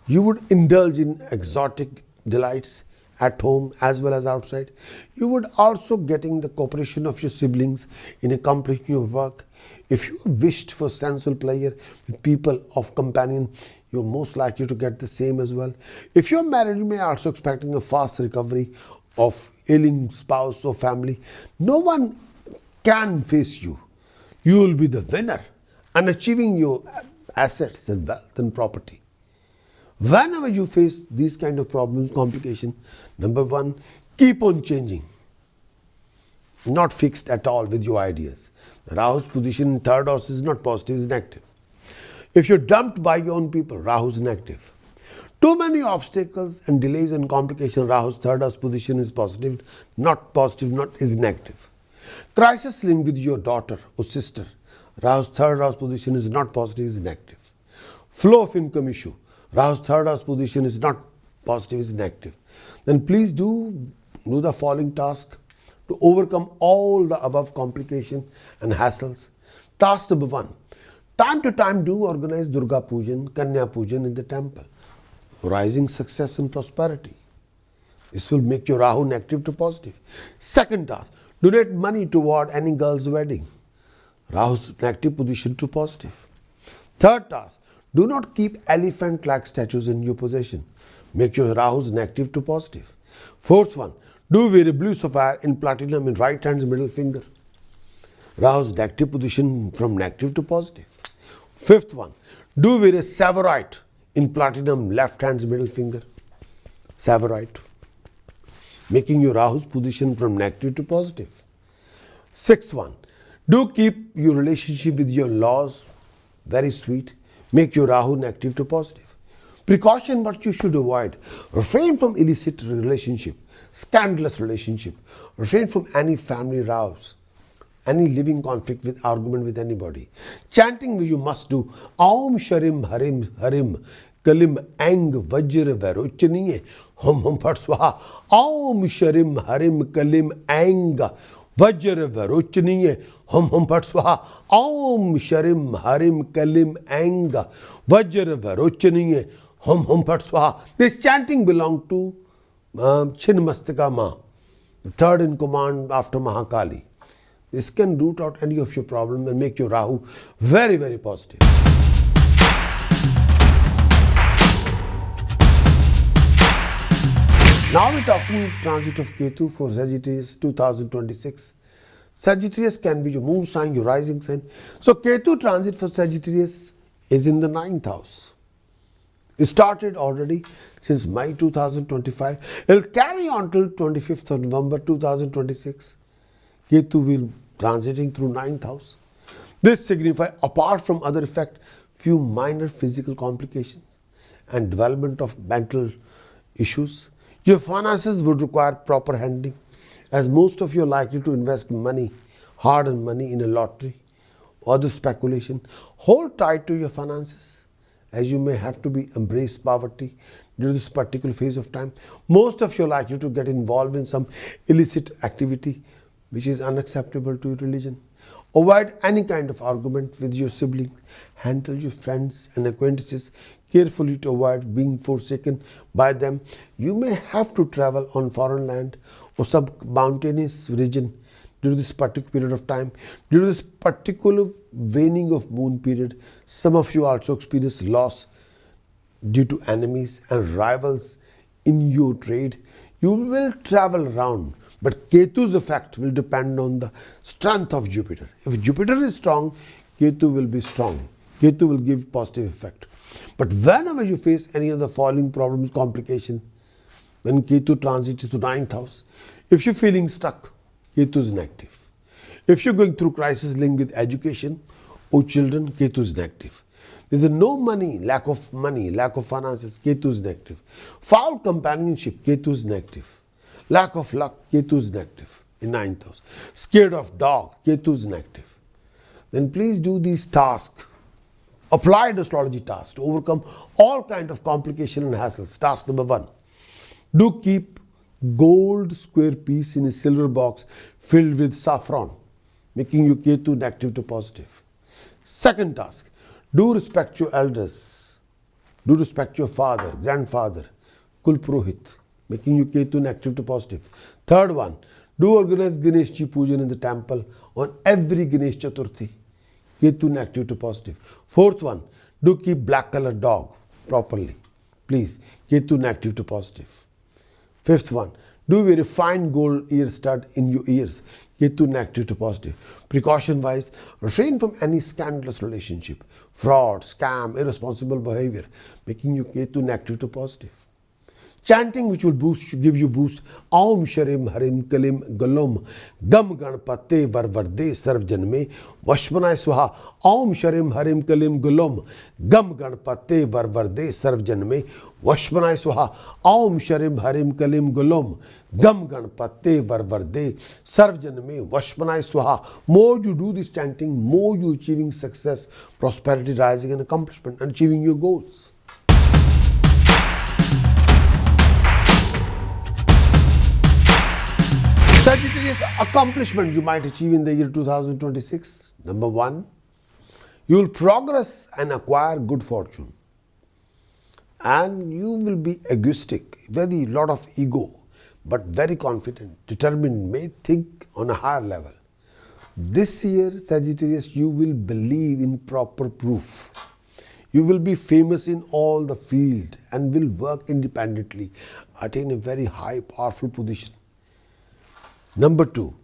You would indulge in exotic delights at home as well as outside. You would also getting the cooperation of your siblings in accomplishing your work. If you wished for sensual pleasure with people of companion, you're most likely to get the same as well. If you're married, you may also expecting a fast recovery of ailing spouse or family. No one can face you. You will be the winner and achieving your assets and wealth and property. Whenever you face these kind of problems, complication, number one, keep on changing. Not fixed at all with your ideas. Rahu's position in third house is not positive, it's negative. If you're dumped by your own people, Rahu's negative. Too many obstacles and delays and complications, Rahu's third house position is positive, not is negative. Crisis link with your daughter or sister, Rahu's third house position is not positive, is negative. Flow of income issue, Rahu's third house position is not positive, is negative. Then please do the following task to overcome all the above complications and hassles. Task number one, time to time do organize Durga Pujan, Kanya Pujan in the temple. Rising success and prosperity. This will make your Rahu negative to positive. Second task, donate money toward any girl's wedding. Rahu's negative position to positive. Third task, do not keep elephant-like statues in your possession. Make your Rahu's negative to positive. Fourth one, do wear a blue sapphire in platinum in right hand's middle finger. Rahu's negative position from negative to positive. Fifth one, do wear a savorite in platinum left hand's middle finger. Savorite. Making your Rahu's position from negative to positive. Sixth one, do keep your relationship with your laws very sweet. Make your Rahu negative to positive. Precaution what you should avoid. Refrain from illicit relationship, scandalous relationship. Refrain from any family rows. any living conflict with argument with anybody. Chanting which you must do. Aum Sharim Harim Harim Kalim Ang Vajra Varochaniye Hum Hum Phat Swaha. Aum Sharim Harim Kalim Ang Vajra Varochaniye Hum Hum Phat Swaha. Aum Sharim Harim Kalim Ang Vajra Varochaniye Hum Hum Phat Swaha. This chanting belongs to Chinmastika Ma, the third in command after Mahakali. This can root out any of your problems and make your Rahu very, very positive. Now we're talking transit of Ketu for Sagittarius 2026. Sagittarius can be your moon sign, your rising sign. So Ketu transit for Sagittarius is in the 9th house. It started already since May 2025. It will carry on till 25th of November 2026. Ketu will transiting through 9th house. This signifies, apart from other effect, few minor physical complications and development of mental issues. Your finances would require proper handling, as most of you are likely to invest money, hard-earned money, in a lottery or other speculation. Hold tight to your finances, as you may have to embrace poverty during this particular phase of time. Most of you are likely to get involved in some illicit activity which is unacceptable to your religion. Avoid any kind of argument with your siblings. Handle your friends and acquaintances carefully to avoid being forsaken by them. You may have to travel on foreign land or some mountainous region during this particular period of time. During this particular waning of moon period, some of you also experience loss due to enemies and rivals in your trade. You will travel around, but Ketu's effect will depend on the strength of Jupiter. If Jupiter is strong, Ketu will be strong. Ketu will give positive effect. But whenever you face any of the following problems, complication, when Ketu transits to 9th house, if you're feeling stuck, Ketu is negative. If you're going through crisis linked with education or children, Ketu is negative. There's no money, lack of finances, Ketu is negative. Foul companionship, Ketu is negative. Lack of luck, Ketu is negative in 9th house. Scared of dog, Ketu is negative. Then please do these tasks, applied astrology tasks, to overcome all kind of complication and hassles. Task number 1. Do keep gold square piece in a silver box filled with saffron, making you Ketu negative to positive. Second task, do respect your elders. Do respect your father, grandfather, Kulpurohit, making you Ketu negative to positive. Third one, do organize Ganesh Ji Pujan in the temple on every Ganesh Chaturthi, Ketu negative to positive. Fourth one, do keep black color dog properly, please, Ketu negative to positive. Fifth one, do wear a fine gold ear stud in your ears, Ketu negative to positive. Precaution wise, refrain from any scandalous relationship, fraud, scam, irresponsible behavior, making you Ketu negative to positive. Chanting which will give you boost. Aum Sharim Harim Kalim Galom Gam Ganpate Varvarde Sarvjanme Vashmanay Swaha. Aum Sharim Harim Kalim Galom Gam Ganpate Varvarde Sarvjanme Vashmanay Swaha. Aum Sharim Harim Kalim Galom Gam Ganpate Varvarde Sarvjanme Vashmanay Swaha. More you do this chanting, more you achieving success, prosperity, rising and accomplishment and achieving your goals. Sagittarius accomplishment you might achieve in the year 2026. Number 1, you will progress and acquire good fortune. And you will be egoistic, very lot of ego, but very confident, determined, may think on a higher level. This year, Sagittarius, you will believe in proper proof. You will be famous in all the field and will work independently, attain a very high, powerful position. Number 2,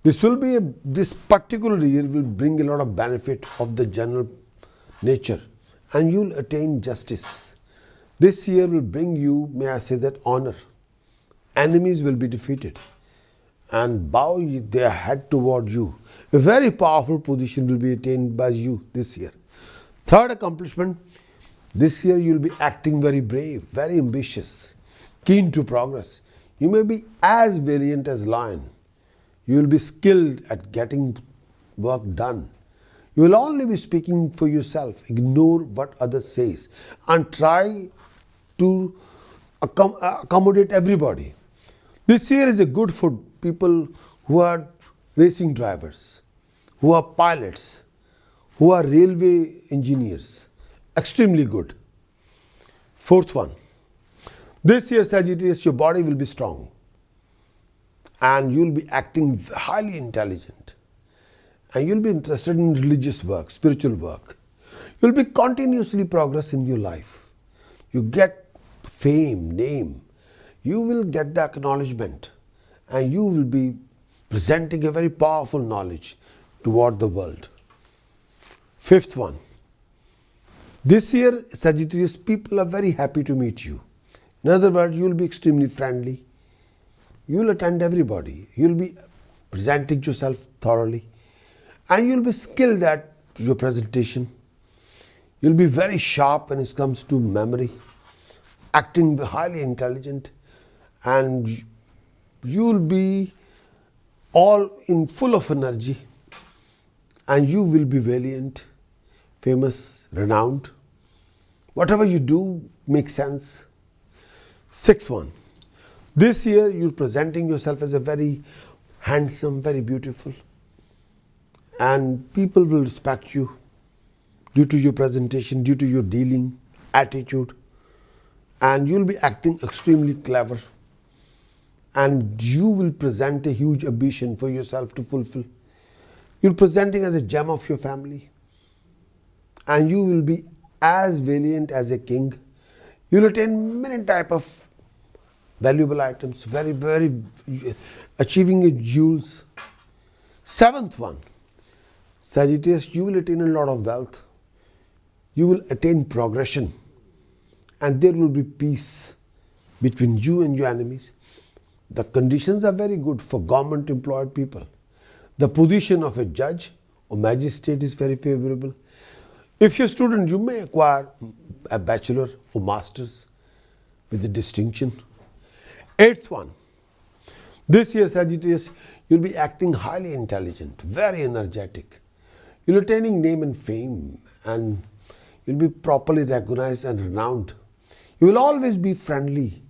this particular year will bring a lot of benefit of the general nature and you will attain justice. This year will bring you, may I say that, honor. Enemies will be defeated and bow their head toward you. A very powerful position will be attained by you this year. Third accomplishment, this year you will be acting very brave, very ambitious, keen to progress. You may be as valiant as lion. You will be skilled at getting work done. You will only be speaking for yourself. Ignore what others say and try to accommodate everybody. This year is a good for people who are racing drivers, who are pilots, who are railway engineers. Extremely good. Fourth one. This year, Sagittarius, your body will be strong and you'll be acting highly intelligent and you'll be interested in religious work, spiritual work. You'll be continuously progress in your life. You get fame, name. You will get the acknowledgement and you will be presenting a very powerful knowledge toward the world. Fifth one. This year, Sagittarius, people are very happy to meet you. In other words, you will be extremely friendly. You will attend everybody. You will be presenting yourself thoroughly. And you will be skilled at your presentation. You will be very sharp when it comes to memory, acting highly intelligent. And you will be all in full of energy. And you will be valiant, famous, renowned. Whatever you do makes sense. Sixth one. This year you're presenting yourself as a very handsome, very beautiful. And people will respect you due to your presentation, due to your dealing, attitude. And you'll be acting extremely clever. And you will present a huge ambition for yourself to fulfill. You're presenting as a gem of your family. And you will be as valiant as a king. You'll attain many type of valuable items, very achieving your jewels. Seventh one, Sagittarius, you will attain a lot of wealth. You will attain progression. And there will be peace between you and your enemies. The conditions are very good for government employed people. The position of a judge or magistrate is very favorable. If you're a student, you may acquire a bachelor or master's with a distinction. Eighth one. This year, Sagittarius, you'll be acting highly intelligent, very energetic. You'll attaining name and fame and you'll be properly recognized and renowned. You will always be friendly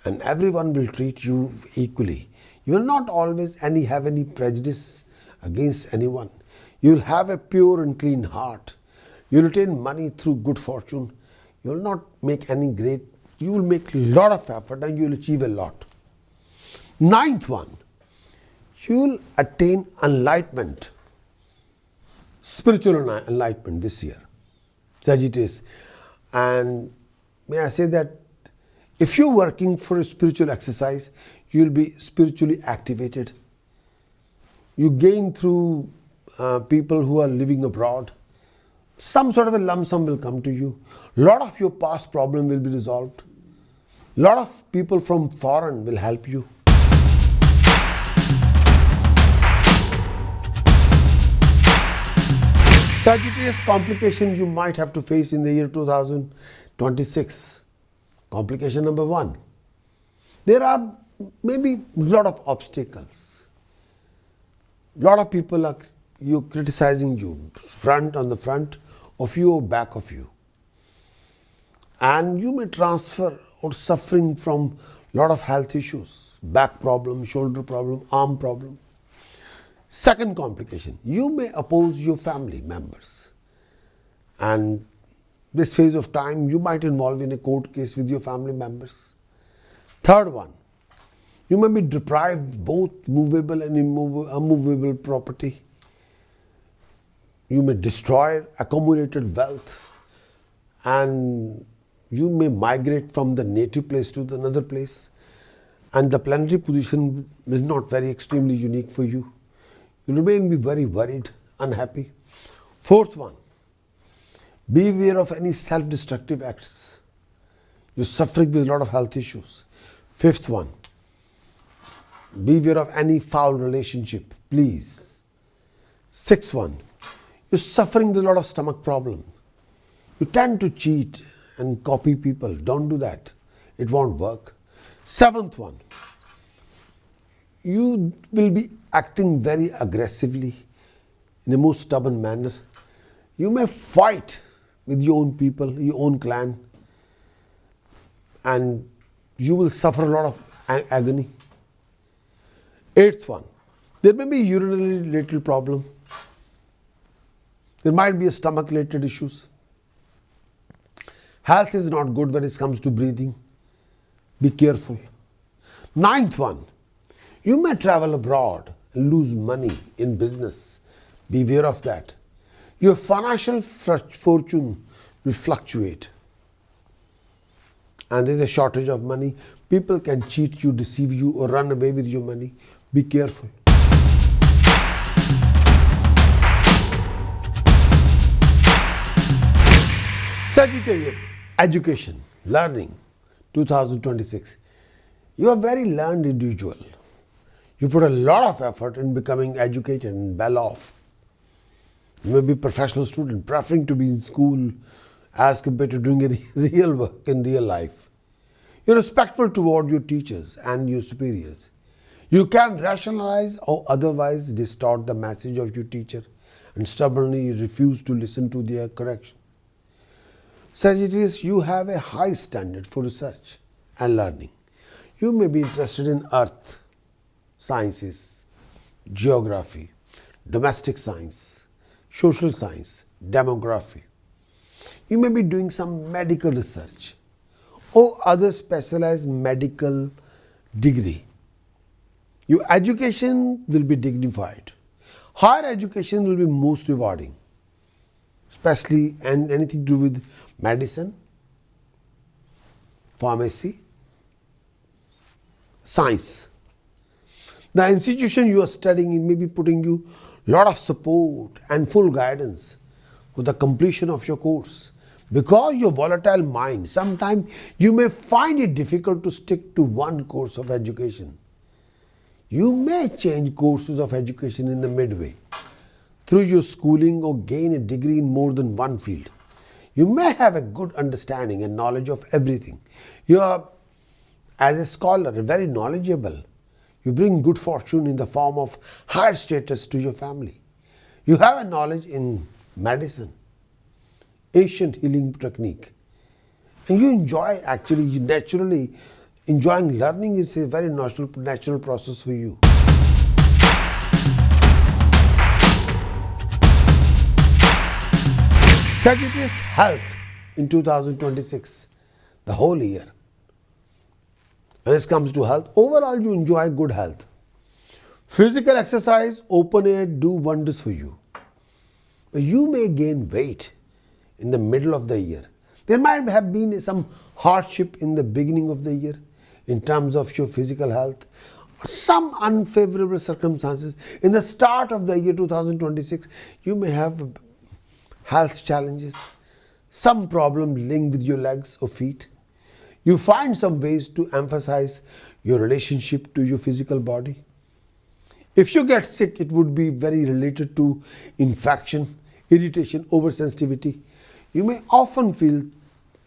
and everyone will treat you equally. You will not always have any prejudice against anyone. You will have a pure and clean heart. You will attain money through good fortune. You will not make any great, you will make a lot of effort and you will achieve a lot. Ninth one, you will attain enlightenment, spiritual enlightenment this year, Sagittarius. And may I say that if you're working for a spiritual exercise, you'll be spiritually activated. You gain through people who are living abroad. Some sort of a lump sum will come to you. A lot of your past problem will be resolved. A lot of people from foreign will help you. Sagittarius, complications you might have to face in the year 2026. Complication number one. There are maybe a lot of obstacles. A lot of people are criticizing you, on the front of you or back of you. And you may transfer or suffering from a lot of health issues, back problem, shoulder problem, arm problem. Second complication, you may oppose your family members. And this phase of time, you might involve in a court case with your family members. Third one, you may be deprived both movable and unmovable property. You may destroy accumulated wealth and you may migrate from the native place to another place. And the planetary position is not very extremely unique for you. You remain be very worried, unhappy. Fourth one, be aware of any self-destructive acts. You're suffering with a lot of health issues. Fifth one, be aware of any foul relationship, please. Sixth one, you're suffering with a lot of stomach problem. You tend to cheat and copy people. Don't do that. It won't work. Seventh one, you will be acting very aggressively in a most stubborn manner. You may fight with your own people, your own clan, and you will suffer a lot of agony. Eighth one, there may be urinary related problem. There might be a stomach related issues. Health is not good when it comes to breathing. Be careful. Ninth one, you may travel abroad and lose money in business. Beware of that. Your financial fortune will fluctuate. And there is a shortage of money. People can cheat you, deceive you, or run away with your money. Be careful. Sagittarius, education, learning, 2026. You are a very learned individual. You put a lot of effort in becoming educated and well off. You may be a professional student, preferring to be in school as compared to doing a real work in real life. You're respectful toward your teachers and your superiors. You can rationalize or otherwise distort the message of your teacher and stubbornly refuse to listen to their correction. Sagittarius, you have a high standard for research and learning. You may be interested in earth, sciences, geography, domestic science, social science, demography. You may be doing some medical research or other specialized medical degree. Your education will be dignified. Higher education will be most rewarding, especially and anything to do with medicine, pharmacy, science. The institution you are studying in may be putting you a lot of support and full guidance for the completion of your course. Because your volatile mind, sometimes you may find it difficult to stick to one course of education. You may change courses of education in the midway through your schooling or gain a degree in more than one field. You may have a good understanding and knowledge of everything. You are, as a scholar, very knowledgeable. You bring good fortune in the form of higher status to your family. You have a knowledge in medicine, ancient healing technique. And you enjoy, actually, you naturally, enjoying learning is a very natural process for you. Sagittarius health in 2026, the whole year. When it comes to health, overall you enjoy good health. Physical exercise, open air do wonders for you. You may gain weight in the middle of the year. There might have been some hardship in the beginning of the year in terms of your physical health. Some unfavorable circumstances in the start of the year 2026, you may have health challenges, some problem linked with your legs or feet. You find some ways to emphasize your relationship to your physical body. If you get sick, it would be very related to infection, irritation, oversensitivity. You may often feel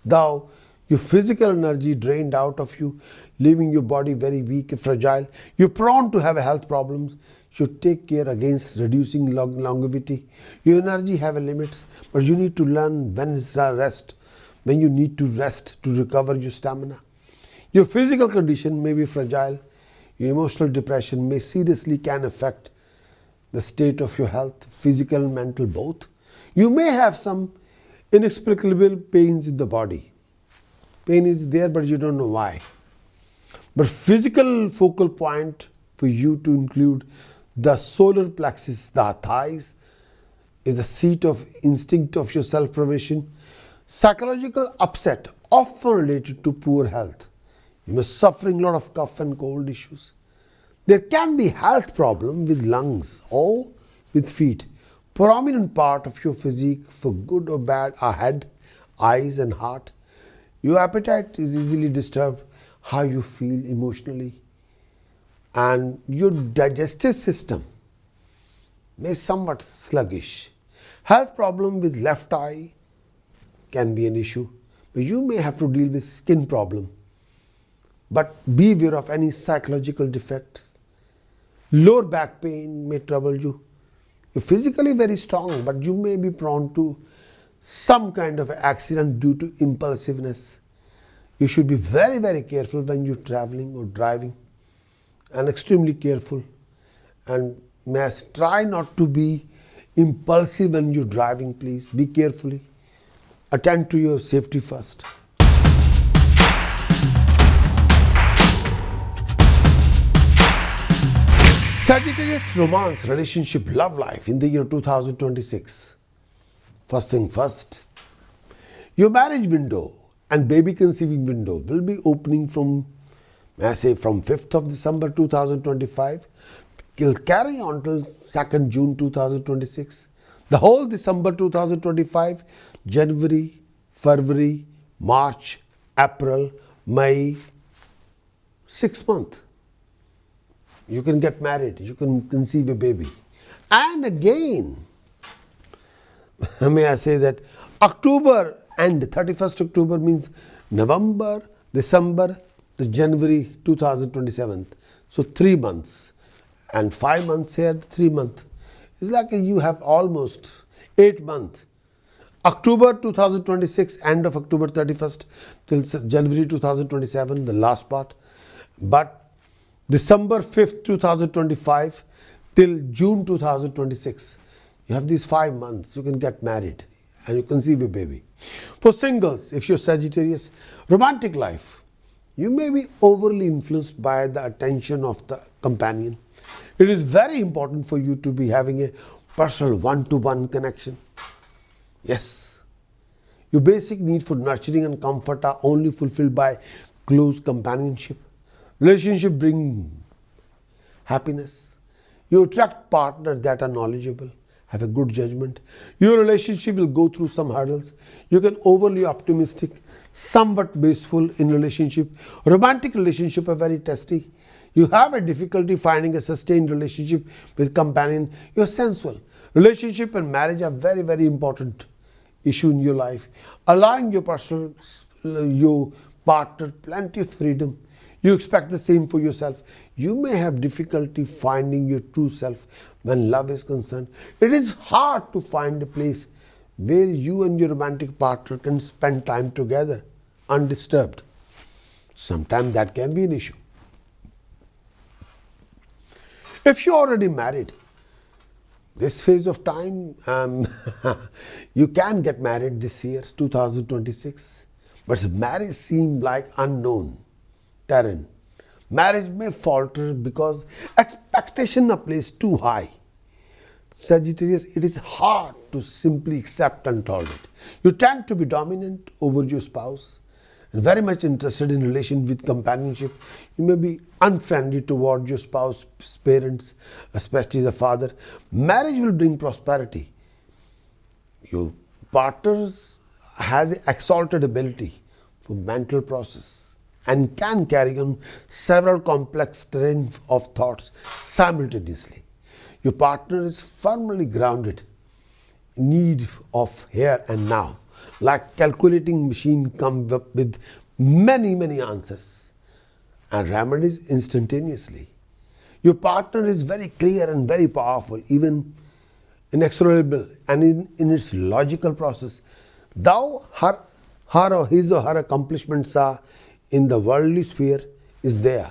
though your physical energy drained out of you, leaving your body very weak and fragile. You're prone to have health problems. Should take care against reducing longevity. Your energy have limits, but you need to learn when is rest, when you need to rest to recover your stamina. Your physical condition may be fragile. Your emotional depression may seriously can affect the state of your health, physical and mental both. You may have some inexplicable pains in the body. Pain is there, but you don't know why. But physical focal point for you to include the solar plexus, the thighs, is the seat of instinct of your self-preservation. Psychological upset often related to poor health. You may be suffering a lot of cough and cold issues. There can be health problem with lungs or with feet. Prominent part of your physique for good or bad are head, eyes and heart. Your appetite is easily disturbed, how you feel emotionally. And your digestive system may somewhat sluggish. Health problem with left eye can be an issue. But you may have to deal with skin problem. But be aware of any psychological defect. Lower back pain may trouble you. You're physically very strong, but you may be prone to some kind of accident due to impulsiveness. You should be very, very careful when you're traveling or driving, and extremely careful. And try not to be impulsive when you're driving, please. Be carefully. Attend to your safety first. Sagittarius romance, relationship, love life in the year 2026. First thing first, your marriage window and baby conceiving window will be opening from 5th of December 2025. It'll carry on till 2nd June 2026. The whole December 2025, January, February, March, April, May, 6 months. You can get married, you can conceive a baby. And again, may I say that October and 31st October means November, December, to January 2027. So 3 months. And 5 months here, 3 months. It's like you have almost 8 months. October 2026, end of October 31st till January 2027, the last part. But December 5th, 2025 till June 2026. You have these 5 months. You can get married and you conceive a baby. For singles, if you're Sagittarius, romantic life, you may be overly influenced by the attention of the companion. It is very important for you to be having a personal one-to-one connection. Yes, your basic need for nurturing and comfort are only fulfilled by close companionship. Relationship bring happiness. You attract partners that are knowledgeable, have a good judgment. Your relationship will go through some hurdles. You can overly optimistic, somewhat wasteful in relationship. Romantic relationship are very testy. You have a difficulty finding a sustained relationship with companion. You're sensual. Relationship and marriage are very, very important issue in your life. Allowing your partner plenty of freedom. You expect the same for yourself. You may have difficulty finding your true self when love is concerned. It is hard to find a place where you and your romantic partner can spend time together undisturbed. Sometimes that can be an issue. If you're already married, this phase of time, you can get married this year, 2026. But marriage seems like unknown terrain. Marriage may falter because expectation are placed too high. Sagittarius, it is hard to simply accept and tolerate. You tend to be dominant over your spouse and very much interested in relation with companionship. You may be unfriendly toward your spouse's parents, especially the father. Marriage will bring prosperity. Your partner has exalted ability for mental process and can carry on several complex train of thoughts simultaneously. Your partner is firmly grounded in need of here and now. Like calculating machine comes up with many, many answers and remedies instantaneously. Your partner is very clear and very powerful, even inexorable and in its logical process. Though his or her accomplishments are in the worldly sphere is there.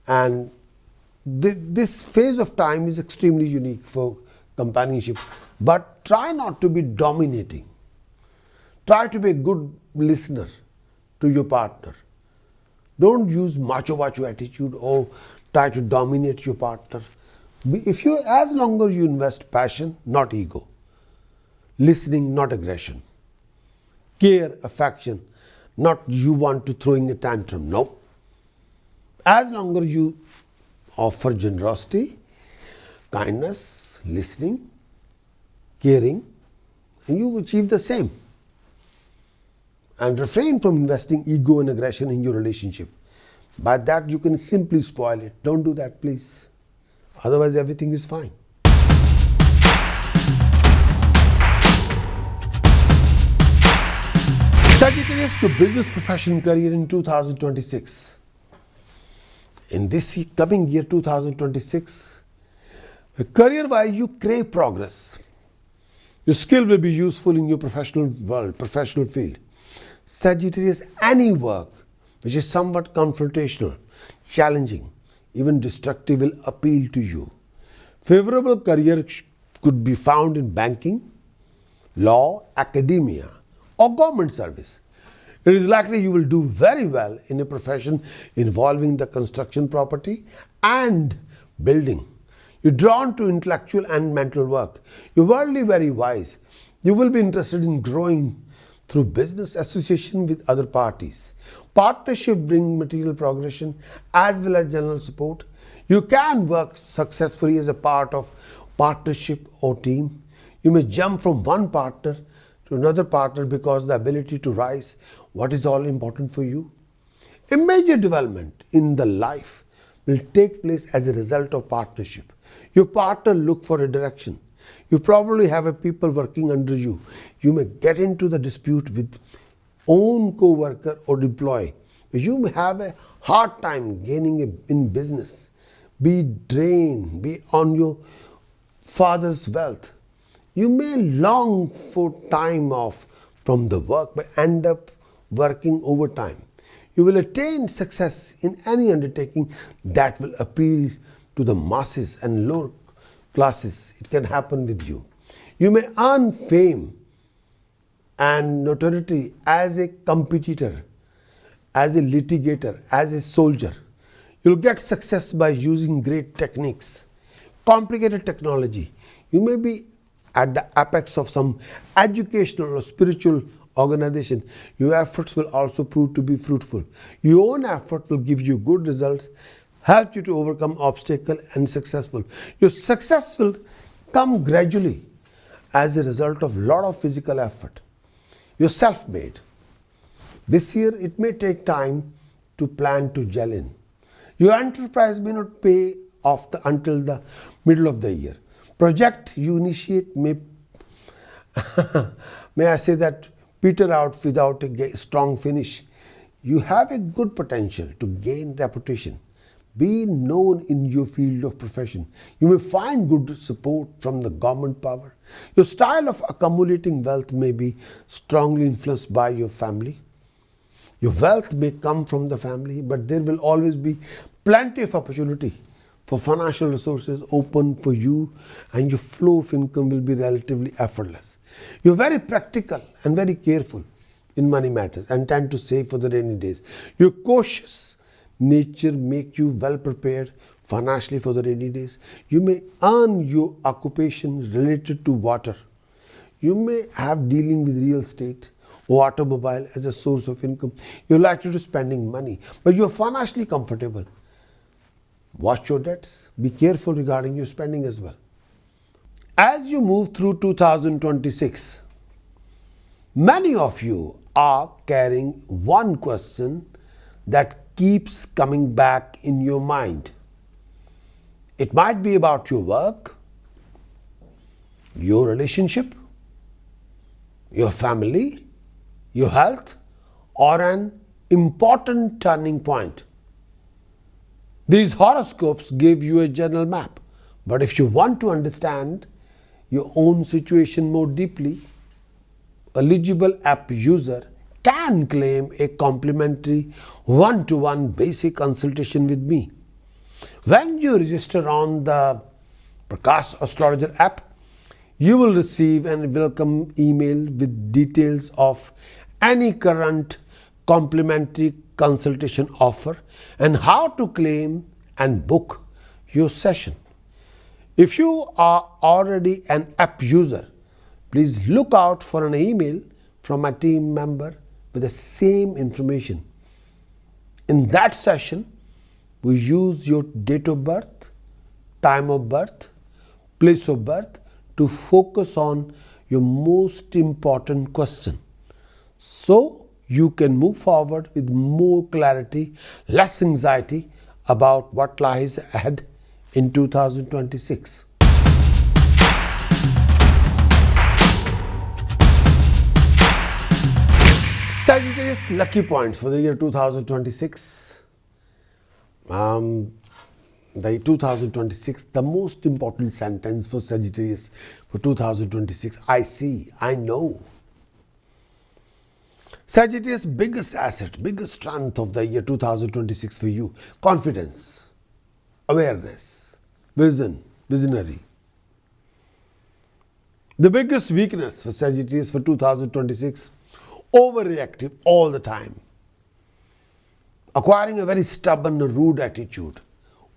And this phase of time is extremely unique for companionship. But try not to be dominating. Try to be a good listener to your partner. Don't use macho attitude or try to dominate your partner. As long as you invest passion, not ego. Listening, not aggression. Care, affection, not you want to throwing a tantrum. No. As long as you offer generosity, kindness, listening, caring, and you achieve the same. And refrain from investing ego and aggression in your relationship. By that you can simply spoil it. Don't do that, please. Otherwise everything is fine. Sagittarius, to business, profession, career in 2026. In this coming year 2026, Career-wise, you crave progress. Your skill will be useful in your professional world, professional field. Sagittarius, any work which is somewhat confrontational, challenging, even destructive will appeal to you. Favorable career could be found in banking, law, academia, or government service. It is likely you will do very well in a profession involving the construction property and building. You're drawn to intellectual and mental work. You're worldly very wise. You will be interested in growing through business association with other parties. Partnership bring material progression as well as general support. You can work successfully as a part of partnership or team. You may jump from one partner to another partner because the ability to rise what is all important for you. A major development in the life will take place as a result of partnership. Your partner look for a direction. You probably have a people working under you. You may get into the dispute with own co-worker or employee. You may have a hard time gaining in business. Be drained, be on your father's wealth. You may long for time off from the work but end up working overtime. You will attain success in any undertaking that will appeal to the masses and lower classes. It can happen with you. You may earn fame and notoriety as a competitor, as a litigator, as a soldier. You'll get success by using great techniques, complicated technology. You may be at the apex of some educational or spiritual organization. Your efforts will also prove to be fruitful. Your own effort will give you good results, help you to overcome obstacles and successful. Your success will come gradually as a result of lot of physical effort. You're self-made. This year it may take time to plan to gel in. Your enterprise may not pay off until the middle of the year. Project you initiate may I say that peter out without a strong finish. You have a good potential to gain reputation. Be known in your field of profession. You may find good support from the government power. Your style of accumulating wealth may be strongly influenced by your family. Your wealth may come from the family, but there will always be plenty of opportunity for financial resources open for you, and your flow of income will be relatively effortless. You're very practical and very careful in money matters and tend to save for the rainy days. Your cautious nature make you well prepared financially for the rainy days. You may earn your occupation related to water. You may have dealing with real estate or automobile as a source of income. You're likely to spending money, but you're financially comfortable. Watch your debts. Be careful regarding your spending as well. As you move through 2026, many of you are carrying one question that keeps coming back in your mind. It might be about your work, your relationship, your family, your health, or an important turning point. These horoscopes give you a general map, but if you want to understand your own situation more deeply, eligible app user can claim a complimentary one-to-one basic consultation with me. When you register on the Prakash Astrologer app, you will receive a welcome email with details of any current complimentary consultation offer and how to claim and book your session. If you are already an app user, please look out for an email from a team member with the same information. In that session, we use your date of birth, time of birth, place of birth to focus on your most important question, so you can move forward with more clarity, less anxiety about what lies ahead in 2026. Sagittarius lucky points for the year 2026. the 2026, the most important sentence for Sagittarius for 2026. I see, I know. Sagittarius' biggest asset, biggest strength of the year 2026 for you: confidence, awareness, vision, visionary. The biggest weakness for Sagittarius for 2026: overreactive all the time, acquiring a very stubborn, rude attitude,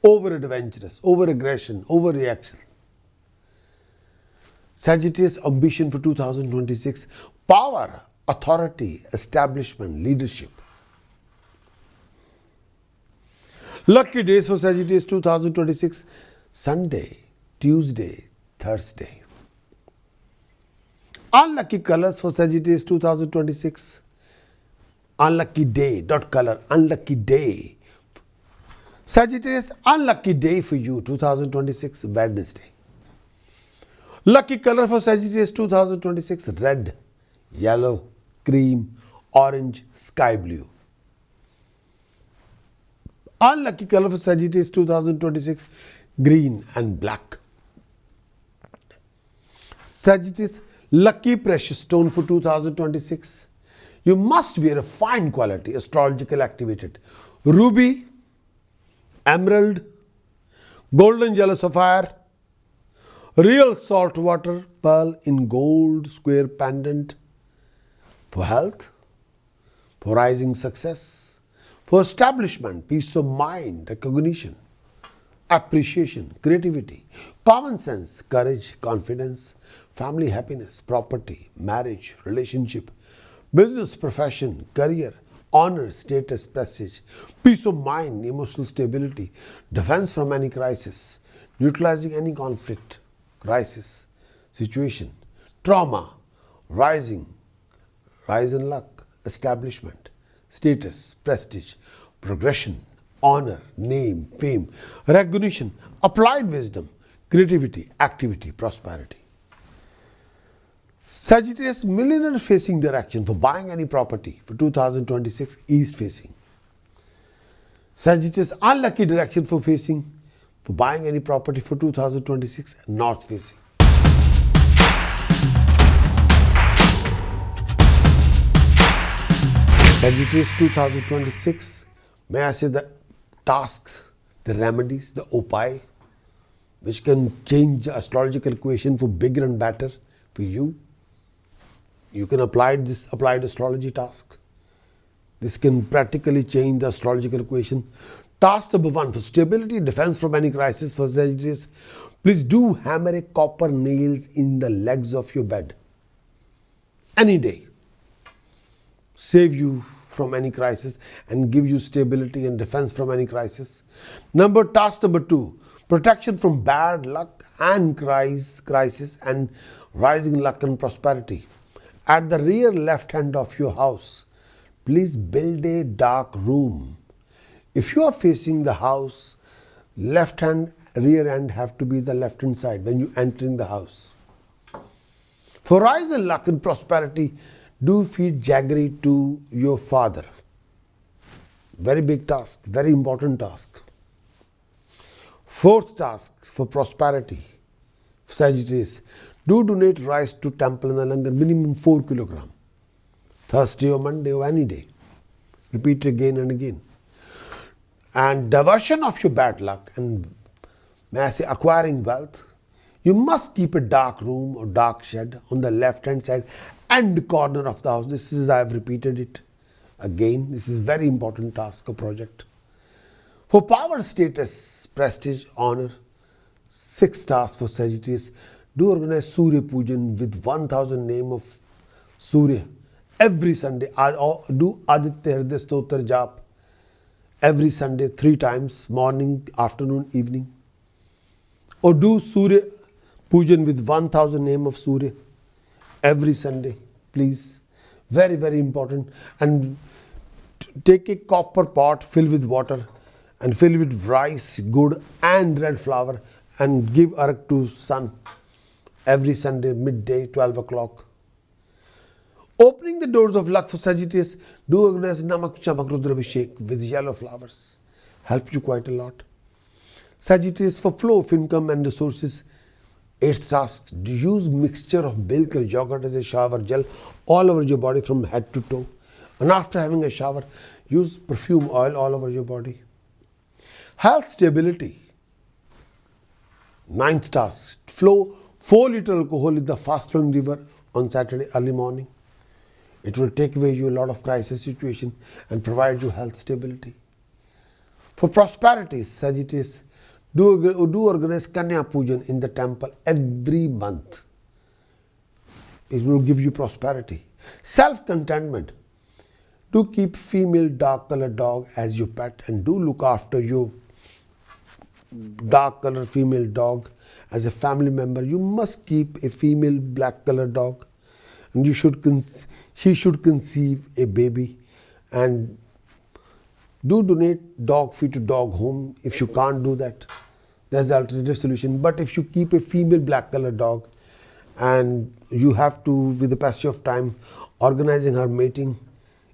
over-adventurous, over-aggression, overreaction. Sagittarius' ambition for 2026: power, authority, establishment, leadership. Lucky days for Sagittarius 2026: Sunday, Tuesday, Thursday. Unlucky colors for Sagittarius 2026. Unlucky day, not color, unlucky day. Sagittarius, unlucky day for you 2026, Wednesday. Lucky color for Sagittarius 2026: red, yellow, cream, orange, sky blue. Unlucky color for Sagittarius 2026: green and black. Sagittarius, lucky precious stone for 2026. You must wear a fine quality astrological activated ruby, emerald, golden yellow sapphire, real salt water pearl in gold square pendant for health, for rising success, for establishment, peace of mind, recognition, appreciation, creativity, common sense, courage, confidence, family happiness, property, marriage, relationship, business, profession, career, honor, status, prestige, peace of mind, emotional stability, defense from any crisis, neutralizing any conflict, crisis, situation, trauma, rise in luck, establishment, status, prestige, progression, honor, name, fame, recognition, applied wisdom, creativity, activity, prosperity. Sagittarius, millionaire facing direction for buying any property for 2026, east facing. Sagittarius, unlucky direction for buying any property for 2026, north facing. Sagittarius 2026, may I say the tasks, the remedies, the upay, which can change the astrological equation for bigger and better for you. You can apply this applied astrology task. This can practically change the astrological equation. Task number 1 for stability, defense from any crisis for Sagittarius. Please do hammer a copper nails in the legs of your bed. Any day. Save you from any crisis and give you stability and defense from any crisis. Task number 2, protection from bad luck and crisis and rising luck and prosperity. At the rear left hand of your house, please build a dark room. If you are facing the house, left hand, rear end have to be the left hand side when you entering the house. For rise in luck and prosperity, do feed jaggery to your father. Very big task, very important task. 4th task for prosperity, Sagittarius. Do donate rice to temple in the langar, minimum 4 kg. Thursday or Monday or any day. Repeat again and again. And diversion of your bad luck and, may I say, acquiring wealth, you must keep a dark room or dark shed on the left hand side and corner of the house. This is, I have repeated it again. This is very important task or project. For power, status, prestige, honor, 6th task for Sagittarius. Do organize Surya Pujan with 1000 name of Surya every Sunday. Do Aditya Hriday Stotra Jap every Sunday 3 times, morning, afternoon, evening. Or do Surya Pujan with 1000 name of Surya every Sunday, please. Very, very important. And take a copper pot, fill with water and fill with rice, good and red flour and give arg to sun every Sunday, midday, 12 o'clock. Opening the doors of luck for Sagittarius, do organize Namak Chamak Rudra Abhishek with yellow flowers. Help you quite a lot. Sagittarius, for flow of income and resources. 8th task, use mixture of milk and yogurt as a shower gel all over your body from head to toe. And after having a shower, use perfume oil all over your body. Health stability. 9th task, flow 4 liter alcohol in the fast flowing river on Saturday early morning. It will take away you a lot of crisis situation and provide you health stability. For prosperity, Sagittarius, do organize Kanya Pujan in the temple every month. It will give you prosperity. Self-contentment. Do keep female dark colored dog as your pet and do look after your dark colored female dog as a family member. You must keep a female black colored dog and she should conceive a baby, and do donate dog feed to dog home. If you can't do that, there's the alternative solution. But if you keep a female black colored dog and you have to, with the passage of time, organizing her mating,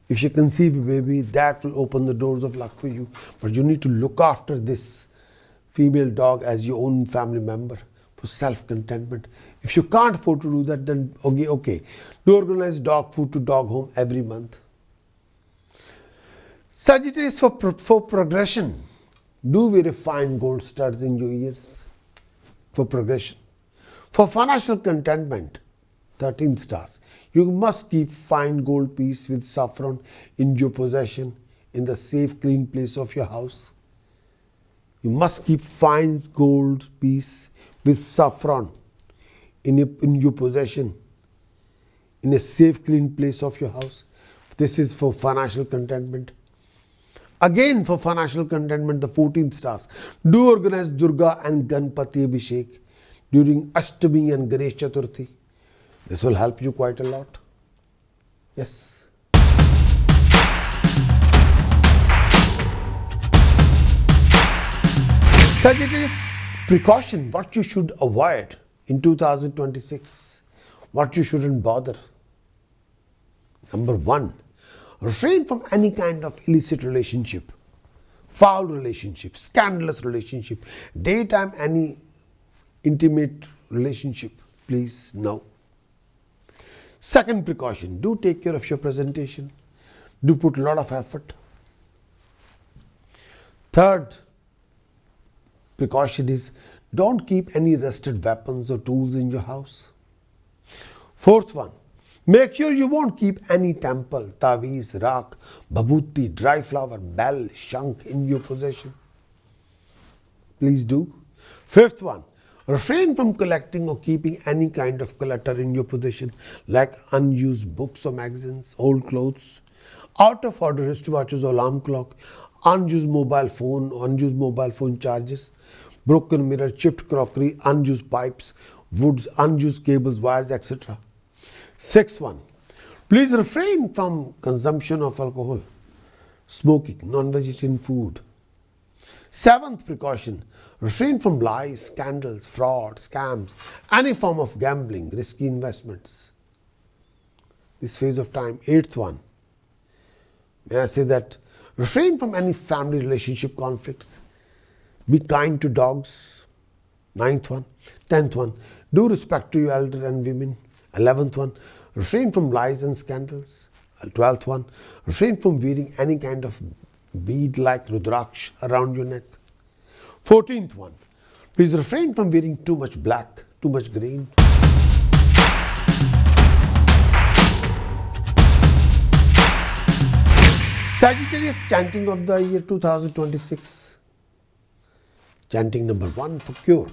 if she conceive a baby, that will open the doors of luck for you. But you need to look after this female dog as your own family member for self-contentment. If you can't afford to do that, then okay. Do organize dog food to dog home every month. Sagittarius, for progression, do wear fine gold studs in your ears for progression. For financial contentment, 13th task, you must keep fine gold piece with saffron in your possession in the safe, clean place of your house. You must keep fine gold piece with saffron in your possession in a safe, clean place of your house. This is for financial contentment. Again, for financial contentment, the 14th task, do organize Durga and Ganpati Abhishek during Ashtami and Ganesh Chaturthi. This will help you quite a lot. Yes. Sagittarius, precaution, what you should avoid in 2026, what you shouldn't bother. Number 1, refrain from any kind of illicit relationship, foul relationship, scandalous relationship, daytime any intimate relationship. Please, no. Second precaution, do take care of your presentation. Do put a lot of effort. Third precaution is don't keep any rusted weapons or tools in your house. Fourth one, make sure you won't keep any temple, taweez, rak, bhabooti, dry flower, bell, shank in your possession. Please do. Fifth one, refrain from collecting or keeping any kind of clutter in your possession like unused books or magazines, old clothes, out of order wristwatches or alarm clock, unused mobile phone charges, broken mirror, chipped crockery, unused pipes, woods, unused cables, wires, etc. Sixth one, please refrain from consumption of alcohol, smoking, non-vegetarian food. Seventh precaution, refrain from lies, scandals, fraud, scams, any form of gambling, risky investments. This phase of time. Eighth one, may I say that refrain from any family relationship conflicts. Be kind to dogs. Ninth one. 10th one, do respect to your elder and women. 11th one, refrain from lies and scandals. 12th one, refrain from wearing any kind of bead like rudraksh around your neck. 14th one, please refrain from wearing too much black, too much green. Sagittarius chanting of the year 2026. Chanting number 1 for cure.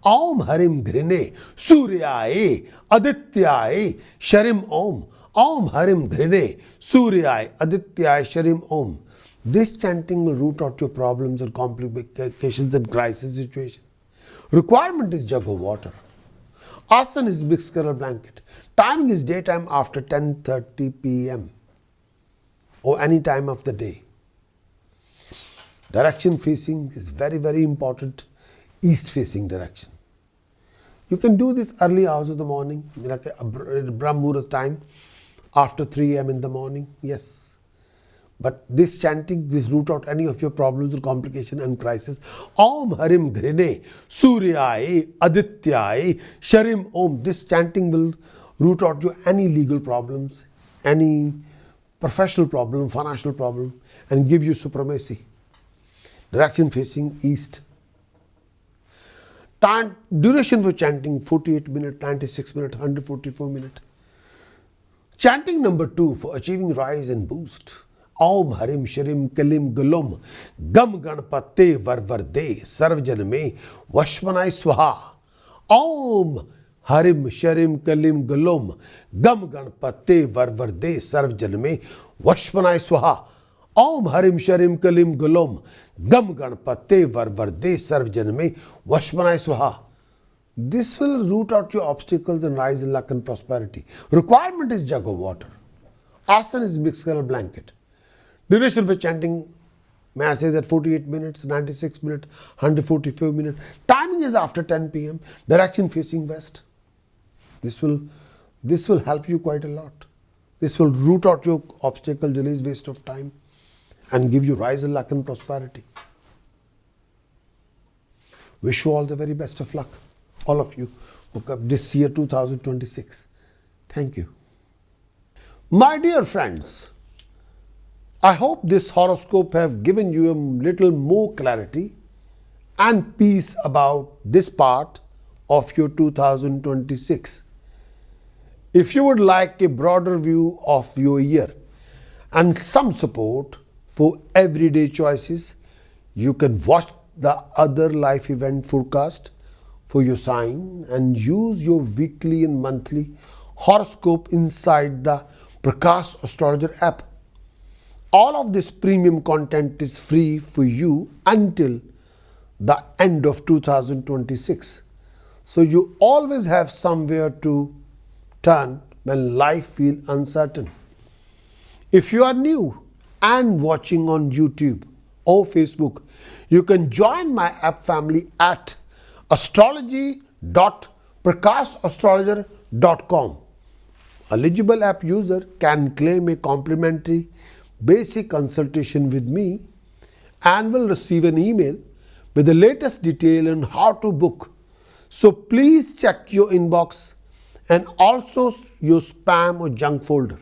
Om Harim Ghrine Suryaye Adityaye Sharim Om. Om Harim Ghrine Suryaye Adityaye Sharim Om. This chanting will root out your problems and complications and crisis situations. Requirement is jug of water. Asan is mixed color blanket. Timing is daytime after 10:30 p.m. or any time of the day. Direction facing is very, very important. East facing direction. You can do this early hours of the morning, like a Brahma Muhurat time after 3 a.m. in the morning. Yes. But this chanting, this root out any of your problems or complication and crisis. Om Harim Ghrine Suryai Adityai Sharim Om. This chanting will root out your any legal problems, any professional problem, financial problem, and give you supremacy. Direction facing east. Time, duration for chanting 48 minutes, 96 minutes, 144 minutes. Chanting number 2 for achieving rise and boost. Om Harim Sharim Kalim Gulum Gam Ganpate Varvarde Sarvjan Me Vashmanai Swaha. Om Harim Sharim Kalim Gulum Gam Ganpate Varvarde Sarvjan Me Vashmanai Swaha. Om Harim Sharim Kalim Gulum Gam Ganpate Varvarde Sarvjan Me Vashmanai Swaha. This will root out your obstacles and rise in luck and prosperity. Requirement is jug of water. Asana is mixed color blanket. Duration for chanting, may I say that 48 minutes, 96 minutes, 144 minutes. Timing is after 10 p.m. Direction facing west. This will help you quite a lot. This will root out your obstacle, delays, waste of time, and give you rise in luck and prosperity. Wish you all the very best of luck. All of you woke up this year 2026. Thank you. My dear friends, I hope this horoscope have given you a little more clarity and peace about this part of your 2026. If you would like a broader view of your year and some support for everyday choices, you can watch the other life event forecast for your sign and use your weekly and monthly horoscope inside the Prakash Astrologer app. All of this premium content is free for you until the end of 2026. So you always have somewhere to turn when life feels uncertain. If you are new and watching on YouTube or Facebook, you can join my app family at astrology.prakashastrologer.com. Eligible app user can claim a complimentary basic consultation with me and will receive an email with the latest detail on how to book. So please check your inbox and also your spam or junk folder.